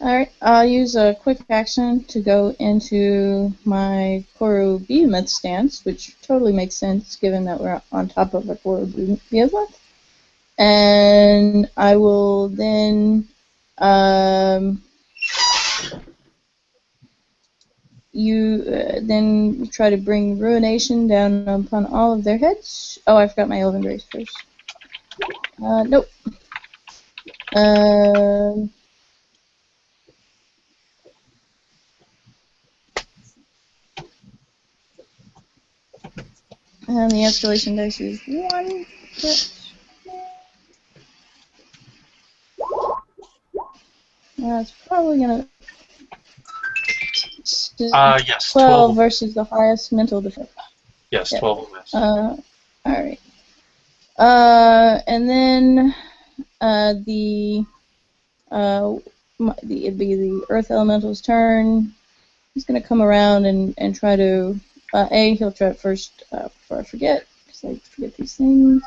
[SPEAKER 5] Alright, I'll use a quick action to go into my Koru Behemoth stance, which totally makes sense given that we're on top of a Koru Behemoth. And I will then then try to bring Ruination down upon all of their heads. Oh, I forgot my Elven Grace first. Nope. And the escalation dice is 1. That's probably gonna.
[SPEAKER 1] Yes.
[SPEAKER 5] 12 versus the highest mental defense.
[SPEAKER 1] Yes,
[SPEAKER 5] Yep.
[SPEAKER 1] 12 will miss.
[SPEAKER 5] Alright. And then it'd be the Earth Elemental's turn. He's gonna come around and try to. He'll try it first before I forget, because I forget these things.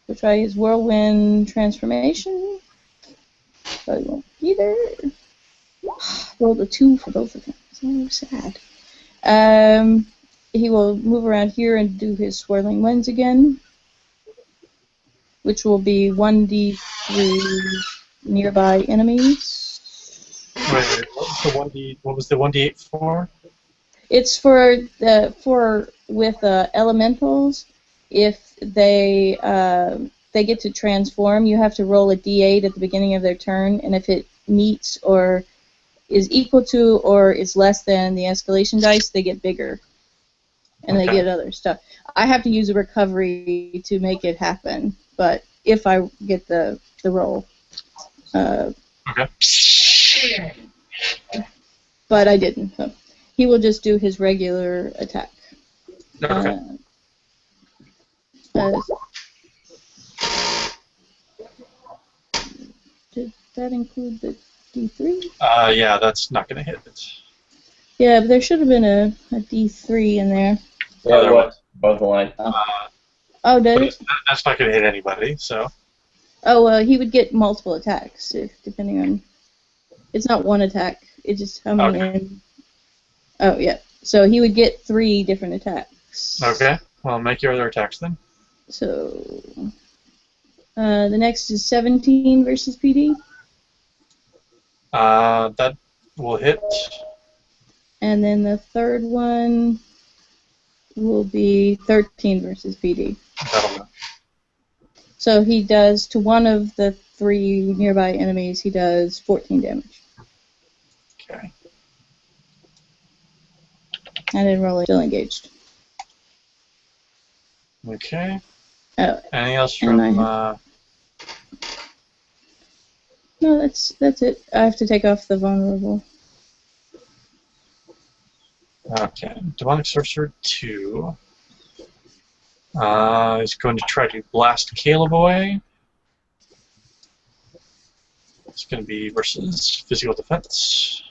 [SPEAKER 5] He'll try his Whirlwind Transformation. Probably won't be there. Rolled a 2 for both of them. So sad. He will move around here and do his Swirling Winds again, which will be 1d3 nearby enemies.
[SPEAKER 1] Wait, what was the 1d8 for?
[SPEAKER 5] It's with elementals. If they get to transform, you have to roll a d8 at the beginning of their turn, and if it meets or is equal to or is less than the escalation dice, they get bigger, and they get other stuff. I have to use a recovery to make it happen, but if I get the roll, but I didn't. So he will just do his regular attack.
[SPEAKER 1] Okay.
[SPEAKER 5] Did that include the D3?
[SPEAKER 1] Yeah, that's not going to hit it.
[SPEAKER 5] Yeah, but there should have been a D3 in there.
[SPEAKER 3] Yeah, there was. Above the line.
[SPEAKER 5] Oh, did it?
[SPEAKER 1] That's not going to hit anybody, so.
[SPEAKER 5] Oh, well, he would get multiple attacks, depending on... It's not one attack. It's just how many...
[SPEAKER 1] Okay.
[SPEAKER 5] Oh, yeah. So he would get 3 different attacks.
[SPEAKER 1] Okay. Well, make your other attacks then.
[SPEAKER 5] So... the next is 17 versus PD.
[SPEAKER 1] That will hit.
[SPEAKER 5] And then the third one will be 13 versus PD.
[SPEAKER 1] That'll work.
[SPEAKER 5] So he does, to one of the 3 nearby enemies, he does 14 damage.
[SPEAKER 1] Okay.
[SPEAKER 5] I didn't roll it. Still engaged.
[SPEAKER 1] Okay.
[SPEAKER 5] Oh,
[SPEAKER 1] Anything else from...
[SPEAKER 5] No, that's it. I have to take off the vulnerable.
[SPEAKER 1] Okay. Demonic Sorcerer 2. Is going to try to blast Caleb away. It's going to be versus physical defense.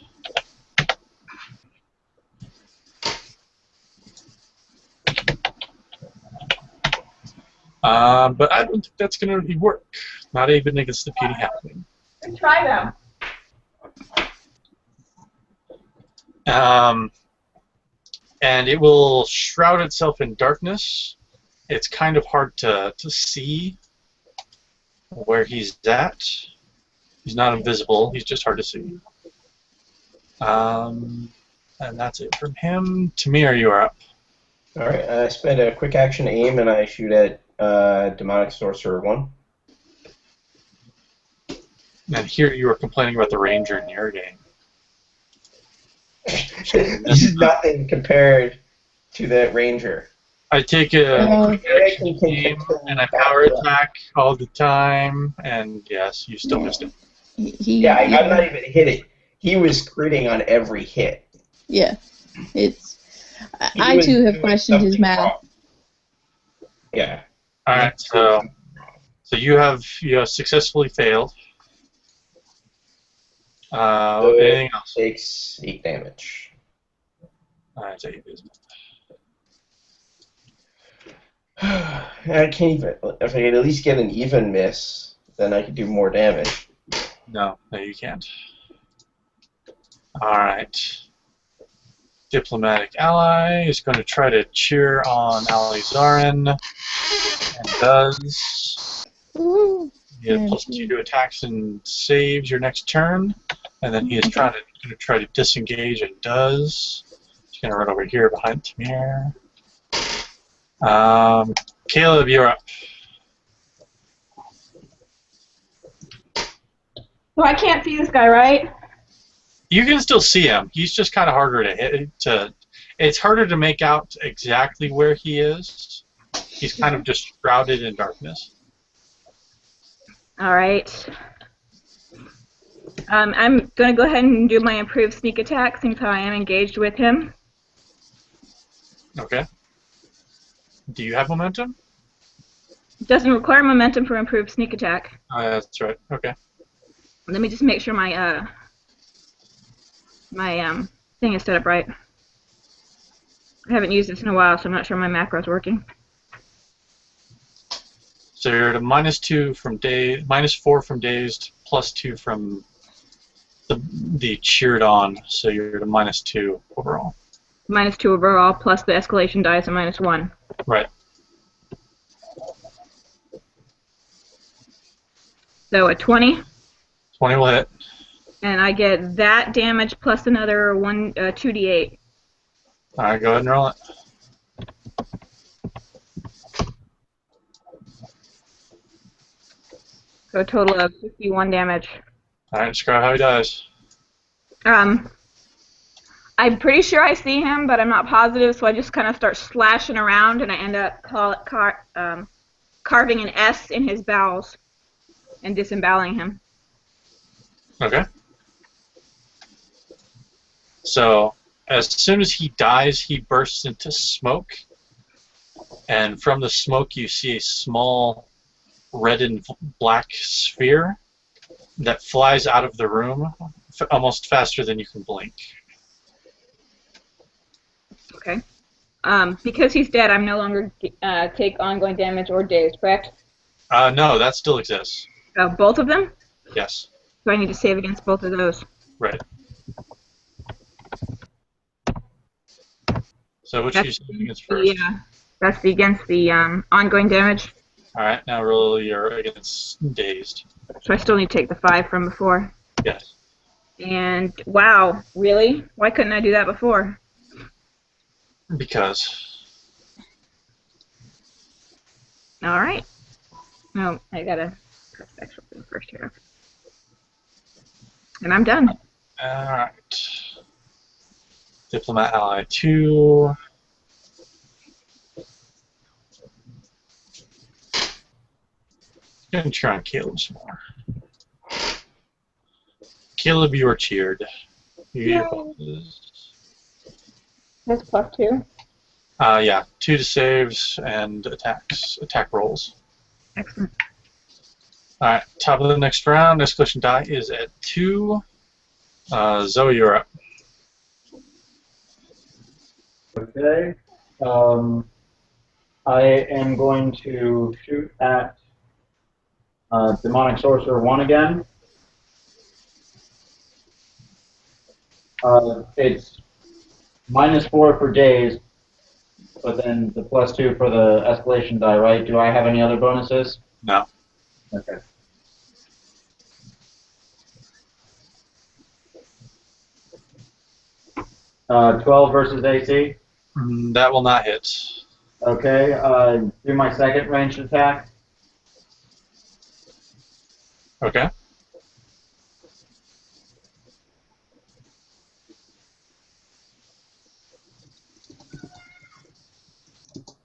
[SPEAKER 1] But I don't think that's going to really work. Not even against the PD happening.
[SPEAKER 2] Try them.
[SPEAKER 1] And it will shroud itself in darkness. It's kind of hard to see where he's at. He's not invisible. He's just hard to see. And that's it from him. Tamir, you are up.
[SPEAKER 3] All right. I spend a quick action aim, and I shoot at Demonic Sorcerer 1.
[SPEAKER 1] And here you were complaining about the ranger in your game.
[SPEAKER 3] This is nothing compared to the ranger.
[SPEAKER 1] I take a aim and I power attack all the time, and yes, you still missed it.
[SPEAKER 3] I'm not even hit it. He was critting on every hit.
[SPEAKER 5] Yeah, I too have questioned his math.
[SPEAKER 3] Wrong. Yeah.
[SPEAKER 1] All right, so you have successfully failed. Anything else?
[SPEAKER 3] Takes 8 damage.
[SPEAKER 1] Alright, take it easy.
[SPEAKER 3] I can't even. If I could at least get an even miss, then I could do more damage.
[SPEAKER 1] No, you can't. Alright. Diplomatic ally is going to try to cheer on Alizarin, and does.
[SPEAKER 5] Ooh.
[SPEAKER 1] He has +2 to attacks and saves your next turn, and then he is going to try to disengage and does. He's going to run over here behind Tamir. Caleb, you're up.
[SPEAKER 2] So I can't see this guy, right?
[SPEAKER 1] You can still see him. He's just kind of harder to hit. It's harder to make out exactly where he is. He's kind of just shrouded in darkness.
[SPEAKER 2] All right. I'm going to go ahead and do my improved sneak attack since I am engaged with him.
[SPEAKER 1] Okay. Do you have momentum?
[SPEAKER 2] It doesn't require momentum for improved sneak attack.
[SPEAKER 1] That's right. Okay.
[SPEAKER 2] Let me just make sure my thing is set up right. I haven't used this in a while, so I'm not sure my macro is working.
[SPEAKER 1] So you're at a -4 from dazed, +2 from the cheered on, so you're at a -2 overall.
[SPEAKER 2] -2 overall, plus the escalation dice a -1.
[SPEAKER 1] Right.
[SPEAKER 2] So a 20.
[SPEAKER 1] 20 will hit.
[SPEAKER 2] And I get that damage plus another 2d8.
[SPEAKER 1] Alright, go ahead and roll it.
[SPEAKER 2] So a total of 51 damage.
[SPEAKER 1] Alright, describe how he dies.
[SPEAKER 2] I'm pretty sure I see him, but I'm not positive, so I just kind of start slashing around, and I end up carving an S in his bowels and disemboweling him.
[SPEAKER 1] Okay. So, as soon as he dies, he bursts into smoke, and from the smoke you see a small red and black sphere that flies out of the room almost faster than you can blink.
[SPEAKER 2] Okay. Because he's dead, I'm no longer take ongoing damage or dazed, correct?
[SPEAKER 1] No, that still exists.
[SPEAKER 2] Both of them?
[SPEAKER 1] Yes.
[SPEAKER 2] So I need to save against both of those.
[SPEAKER 1] Right. So which are you saving against first?
[SPEAKER 2] Yeah, that's against the ongoing damage.
[SPEAKER 1] Alright, now roll your against dazed.
[SPEAKER 2] So I still need to take the 5 from before.
[SPEAKER 1] Yes.
[SPEAKER 2] And, wow, really? Why couldn't I do that before?
[SPEAKER 1] Because.
[SPEAKER 2] Alright. No, I gotta press the actual thing first here. And I'm done.
[SPEAKER 1] Alright. Diplomat ally 2. Gonna try on Caleb some more. Caleb, you are cheered.
[SPEAKER 2] That's +2.
[SPEAKER 1] Yeah, 2 to saves and attack rolls.
[SPEAKER 2] Excellent.
[SPEAKER 1] Alright, top of the next round. Escalation die is at 2. Zoe, you're up.
[SPEAKER 4] Okay. I am going to shoot at Demonic Sorcerer 1 again. It's -4 for days, but then the +2 for the escalation die, right? Do I have any other bonuses?
[SPEAKER 1] No.
[SPEAKER 4] Okay. Uh, 12 versus AC.
[SPEAKER 1] That will not hit.
[SPEAKER 4] Okay. Do my second ranged attack.
[SPEAKER 1] Okay.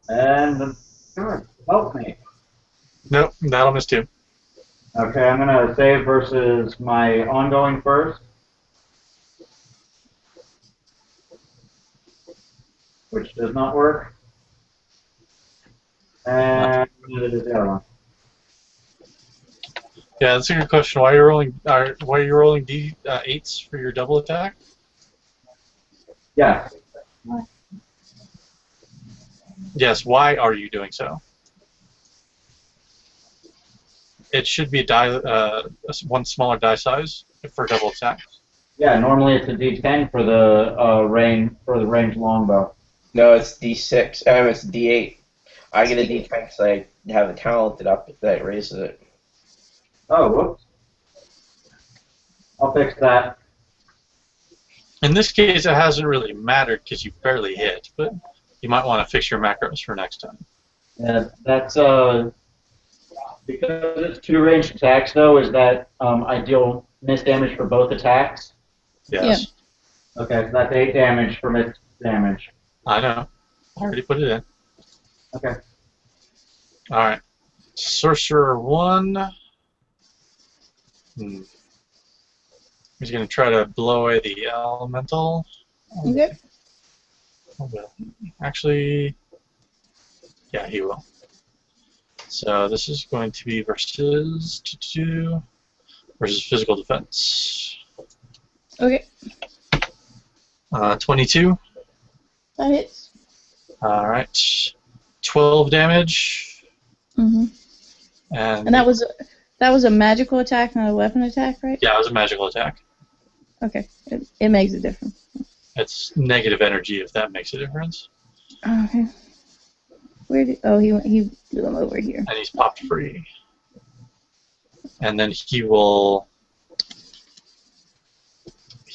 [SPEAKER 4] And help me.
[SPEAKER 1] Nope, that'll miss too.
[SPEAKER 4] Okay, I'm gonna save versus my ongoing first, which does not work. And it is the other one.
[SPEAKER 1] Yeah, that's a good question. Why are you rolling D8s for your double attack?
[SPEAKER 4] Yeah.
[SPEAKER 1] Yes. Why are you doing so? It should be one smaller die size for double attack.
[SPEAKER 4] Yeah. Normally it's a D10 for the range longbow.
[SPEAKER 3] No, it's D6. It's D8. I get a D10 because I have a talent that raises it.
[SPEAKER 4] Oh, whoops. I'll fix that.
[SPEAKER 1] In this case, it hasn't really mattered because you barely hit, but you might want to fix your macros for next time.
[SPEAKER 4] Yeah, that's because it's 2 ranged attacks though. Is that I deal miss damage for both attacks?
[SPEAKER 1] Yes.
[SPEAKER 5] Yeah.
[SPEAKER 4] Okay, so that's 8 damage for miss damage.
[SPEAKER 1] I know. I already put it in.
[SPEAKER 4] Okay.
[SPEAKER 1] All right. Sorcerer 1. He's going to try to blow away the elemental.
[SPEAKER 5] Okay.
[SPEAKER 1] Actually, yeah, he will. So this is going to be versus physical defense.
[SPEAKER 5] Okay.
[SPEAKER 1] 22.
[SPEAKER 5] That hits.
[SPEAKER 1] All right. 12 damage.
[SPEAKER 5] Mhm. And that was a magical attack, not a weapon attack, right?
[SPEAKER 1] Yeah, it was a magical attack.
[SPEAKER 5] Okay. It makes a difference.
[SPEAKER 1] It's negative energy, if that makes a difference.
[SPEAKER 5] Okay. Where did? Oh, he blew him over here.
[SPEAKER 1] And he's popped free. And then he will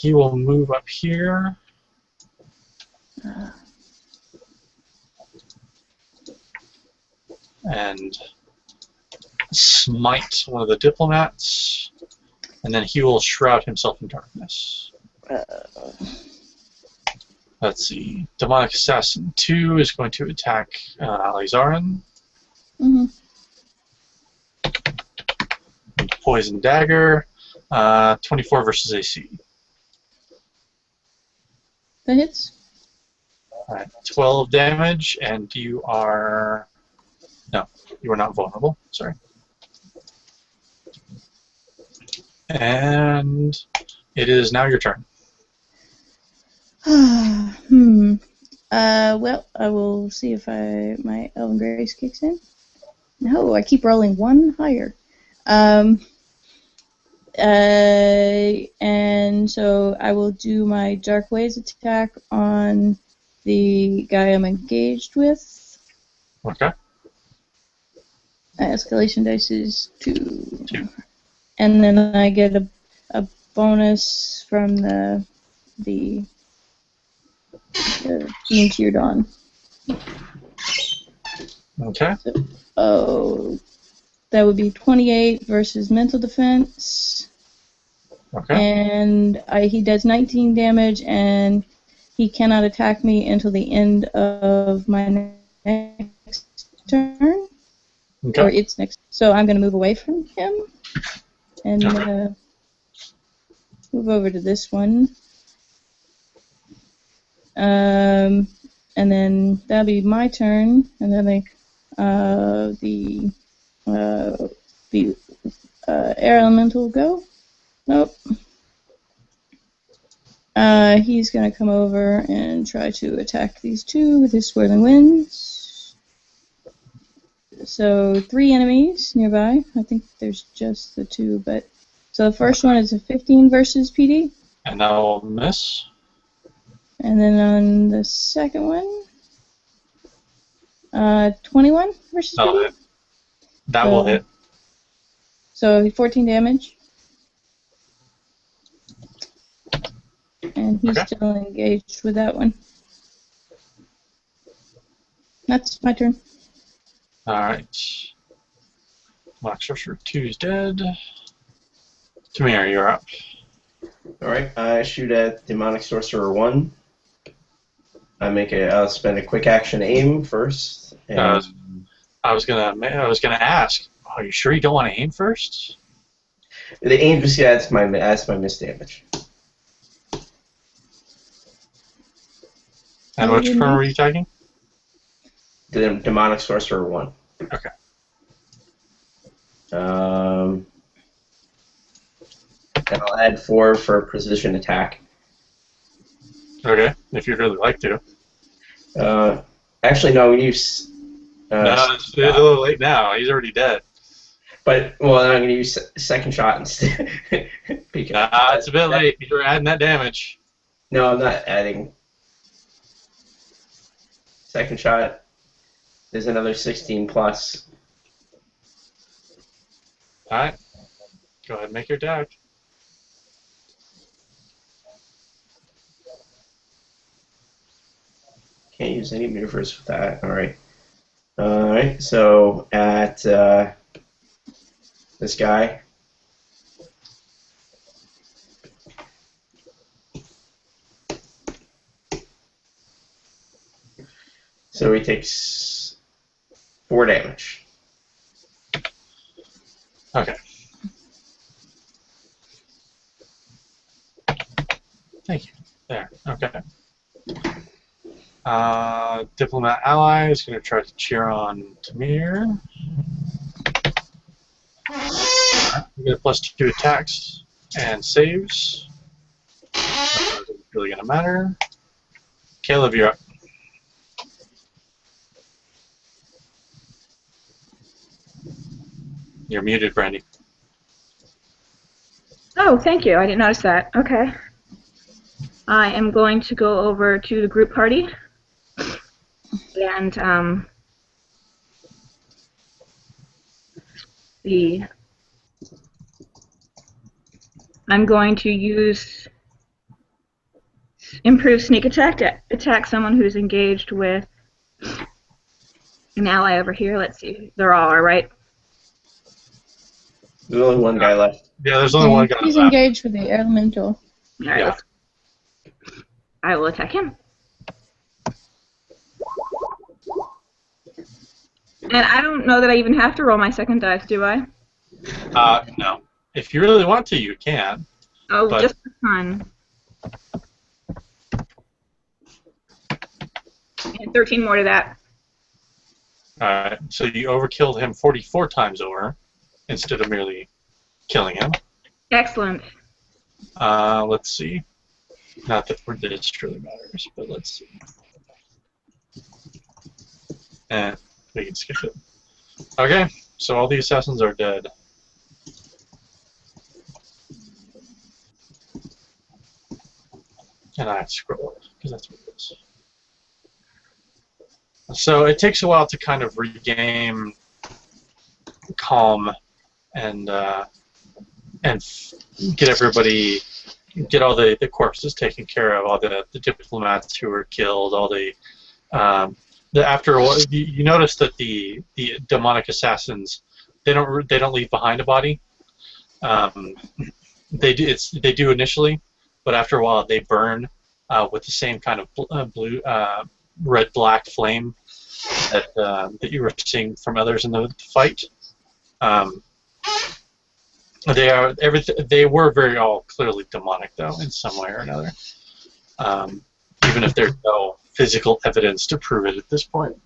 [SPEAKER 1] move up here. And smite one of the diplomats, and then he will shroud himself in darkness. Let's see. Demonic Assassin 2 is going to attack Alizarin.
[SPEAKER 5] Mm-hmm.
[SPEAKER 1] Poison Dagger, 24 versus AC.
[SPEAKER 5] That hits.
[SPEAKER 1] 12 damage, and you are... No, you are not vulnerable. Sorry. And it is now your turn.
[SPEAKER 5] Well, I will see if my Elven Grace kicks in. No, I keep rolling one higher. And so I will do my Dark Ways attack on the guy I'm engaged with.
[SPEAKER 1] Okay.
[SPEAKER 5] Escalation dice is 2. And then I get a bonus from the being cheered on.
[SPEAKER 1] Okay.
[SPEAKER 5] So, that would be 28 versus mental defense.
[SPEAKER 1] Okay.
[SPEAKER 5] And he does 19 damage, and he cannot attack me until the end of my next turn.
[SPEAKER 1] Okay.
[SPEAKER 5] Or its next. So I'm going to move away from him and move over to this one. And then that'll be my turn, and then the air elemental will go. Nope. He's gonna come over and try to attack these two with his swirling winds. So 3 enemies nearby. I think there's just the 2, but so the first one is a 15 versus PD.
[SPEAKER 1] And that will miss.
[SPEAKER 5] And then on the second one, 21 versus
[SPEAKER 1] That'll
[SPEAKER 5] PD.
[SPEAKER 1] hit. That will hit.
[SPEAKER 5] So 14 damage. And he's still engaged with that one. That's my turn.
[SPEAKER 1] Alright. Black Sorcerer 2 is dead. Tamir, you're up.
[SPEAKER 3] Alright, I shoot at Demonic Sorcerer 1. I'll spend a quick action aim first. And
[SPEAKER 1] I was gonna ask. Are you sure you don't want to aim first?
[SPEAKER 3] the aim just adds my miss damage.
[SPEAKER 1] And which firm were you tagging?
[SPEAKER 3] The Demonic Sorcerer 1.
[SPEAKER 1] Okay.
[SPEAKER 3] And I'll add 4 for precision attack.
[SPEAKER 1] Okay, if you'd really like to.
[SPEAKER 3] Actually, no, we use.
[SPEAKER 1] No, it's a little late now. He's already dead.
[SPEAKER 3] But, well, then I'm going to use second shot instead.
[SPEAKER 1] It's a bit late. You're adding that damage.
[SPEAKER 3] No, I'm not adding. Second shot. There's another 16 plus.
[SPEAKER 1] Alright. Go ahead and make your attack.
[SPEAKER 3] Can't use any maneuvers with that. Alright. Alright, so at this guy. So he takes 4 damage.
[SPEAKER 1] Okay. Thank you. There. Okay. Diplomat ally is going to try to cheer on Tamir. We get a +2 attacks and saves. That isn't really going to matter. Caleb, you're up. You're muted, Brandy.
[SPEAKER 2] Oh, thank you. I didn't notice that. Okay. I am going to go over to the group party. And I'm going to use Improve sneak attack to attack someone who's engaged with an ally over here. Let's see. They're all right.
[SPEAKER 3] There's only one guy left.
[SPEAKER 1] Yeah, there's only one guy
[SPEAKER 5] He's
[SPEAKER 1] left.
[SPEAKER 5] engaged with the elemental.
[SPEAKER 2] All right,
[SPEAKER 1] Yeah.
[SPEAKER 2] I will attack him. And I don't know that I even have to roll my second dice, do I?
[SPEAKER 1] No. If you really want to, you can.
[SPEAKER 2] Oh,
[SPEAKER 1] But-
[SPEAKER 2] just for fun. And 13 more to that.
[SPEAKER 1] Alright, so you overkilled him 44 times over, instead of merely killing him.
[SPEAKER 2] Excellent.
[SPEAKER 1] Let's see. Not that this truly matters, but let's see. And we can skip it. Okay, so all the assassins are dead. And I have to scroll it, because that's what it is. So it takes a while to kind of regain calm and get everybody, get all the corpses taken care of, all the diplomats who were killed, all the after a while, you notice that the demonic assassins, they don't leave behind a body. They do initially, but after a while they burn with the same kind of blue red-black flame that you were seeing from others in the fight. They were very all clearly demonic though, in some way or another. Even if there's no physical evidence to prove it at this point.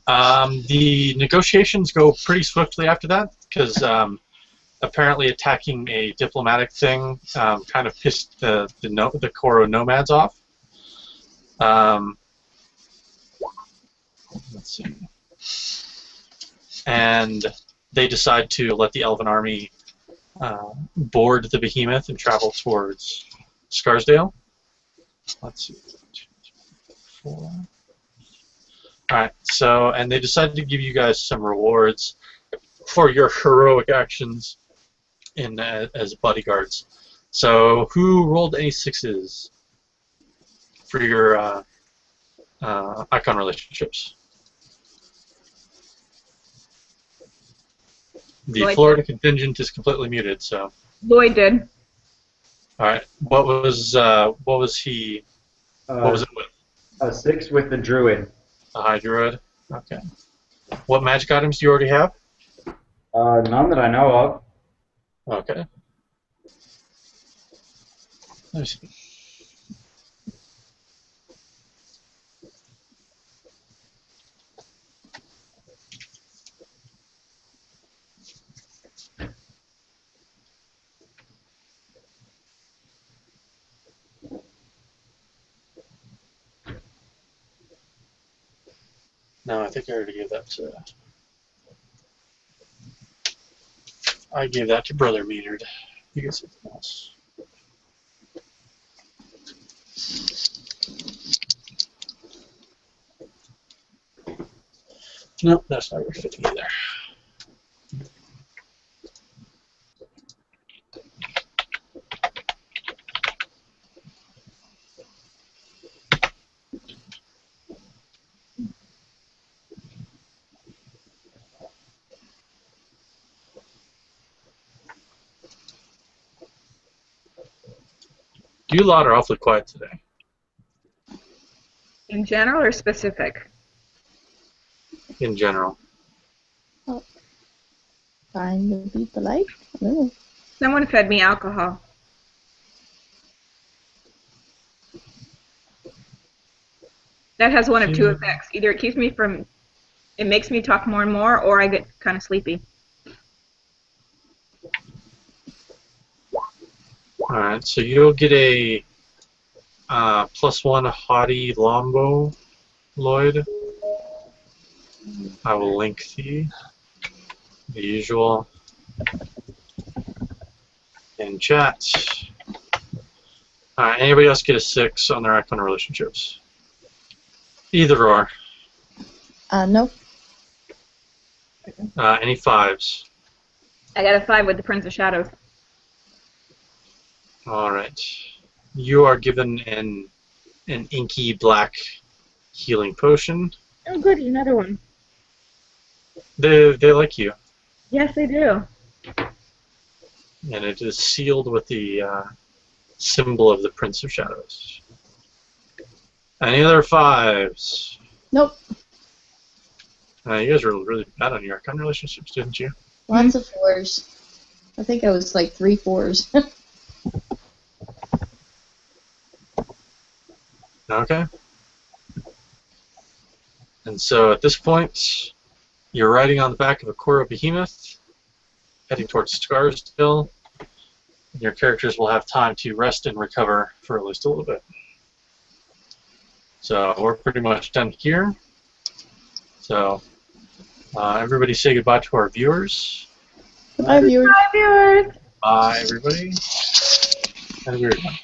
[SPEAKER 1] The negotiations go pretty swiftly after that, because apparently attacking a diplomatic thing kind of pissed the Koro nomads off. Let's see. And they decide to let the Elven army board the behemoth and travel towards Scarsdale. Let's see. 2, 3, 4. Alright, so, and they decided to give you guys some rewards for your heroic actions in as bodyguards. So, who rolled any 6s for your icon relationships? The
[SPEAKER 2] Lloyd.
[SPEAKER 1] Florida contingent is completely muted, so.
[SPEAKER 2] Lloyd did.
[SPEAKER 1] All right. What was he? What was it with?
[SPEAKER 4] A 6 with the druid.
[SPEAKER 1] The high druid. Okay. What magic items do you already have?
[SPEAKER 4] None that I know of.
[SPEAKER 1] Okay. Let me see. No, I think I already gave that to. I gave that to Brother Metered. You get something else. Nope, that's not worth it either. You lot are awfully quiet today.
[SPEAKER 2] In general or specific?
[SPEAKER 1] In general.
[SPEAKER 5] Trying to be polite. Ooh.
[SPEAKER 2] Someone fed me alcohol. That has one of two effects. Either it keeps me from, it makes me talk more and more, or I get kind of sleepy.
[SPEAKER 1] Alright, so you'll get a +1 haughty longbow, Lloyd. I will link the usual in chat. Alright, anybody else get a 6 on their icon relationships? Either or.
[SPEAKER 5] No.
[SPEAKER 1] Any 5s?
[SPEAKER 2] I got a 5 with the Prince of Shadows.
[SPEAKER 1] All right. You are given an inky black healing potion.
[SPEAKER 2] Oh, goody, another one.
[SPEAKER 1] They like you,
[SPEAKER 2] Yes, they do.
[SPEAKER 1] and it is sealed with the symbol of the Prince of Shadows. Any other 5s?
[SPEAKER 5] Nope.
[SPEAKER 1] You guys were really bad on your Arcana relationships, didn't you?
[SPEAKER 5] Lots of 4s. I think I was like 3 4s.
[SPEAKER 1] Okay. And so at this point, you're riding on the back of a Koro behemoth, heading towards Scarsdale. And your characters will have time to rest and recover for at least a little bit. So we're pretty much done here. So everybody say goodbye to our viewers.
[SPEAKER 5] Bye, viewers.
[SPEAKER 2] Bye, viewers.
[SPEAKER 1] Bye, everybody. And we're done.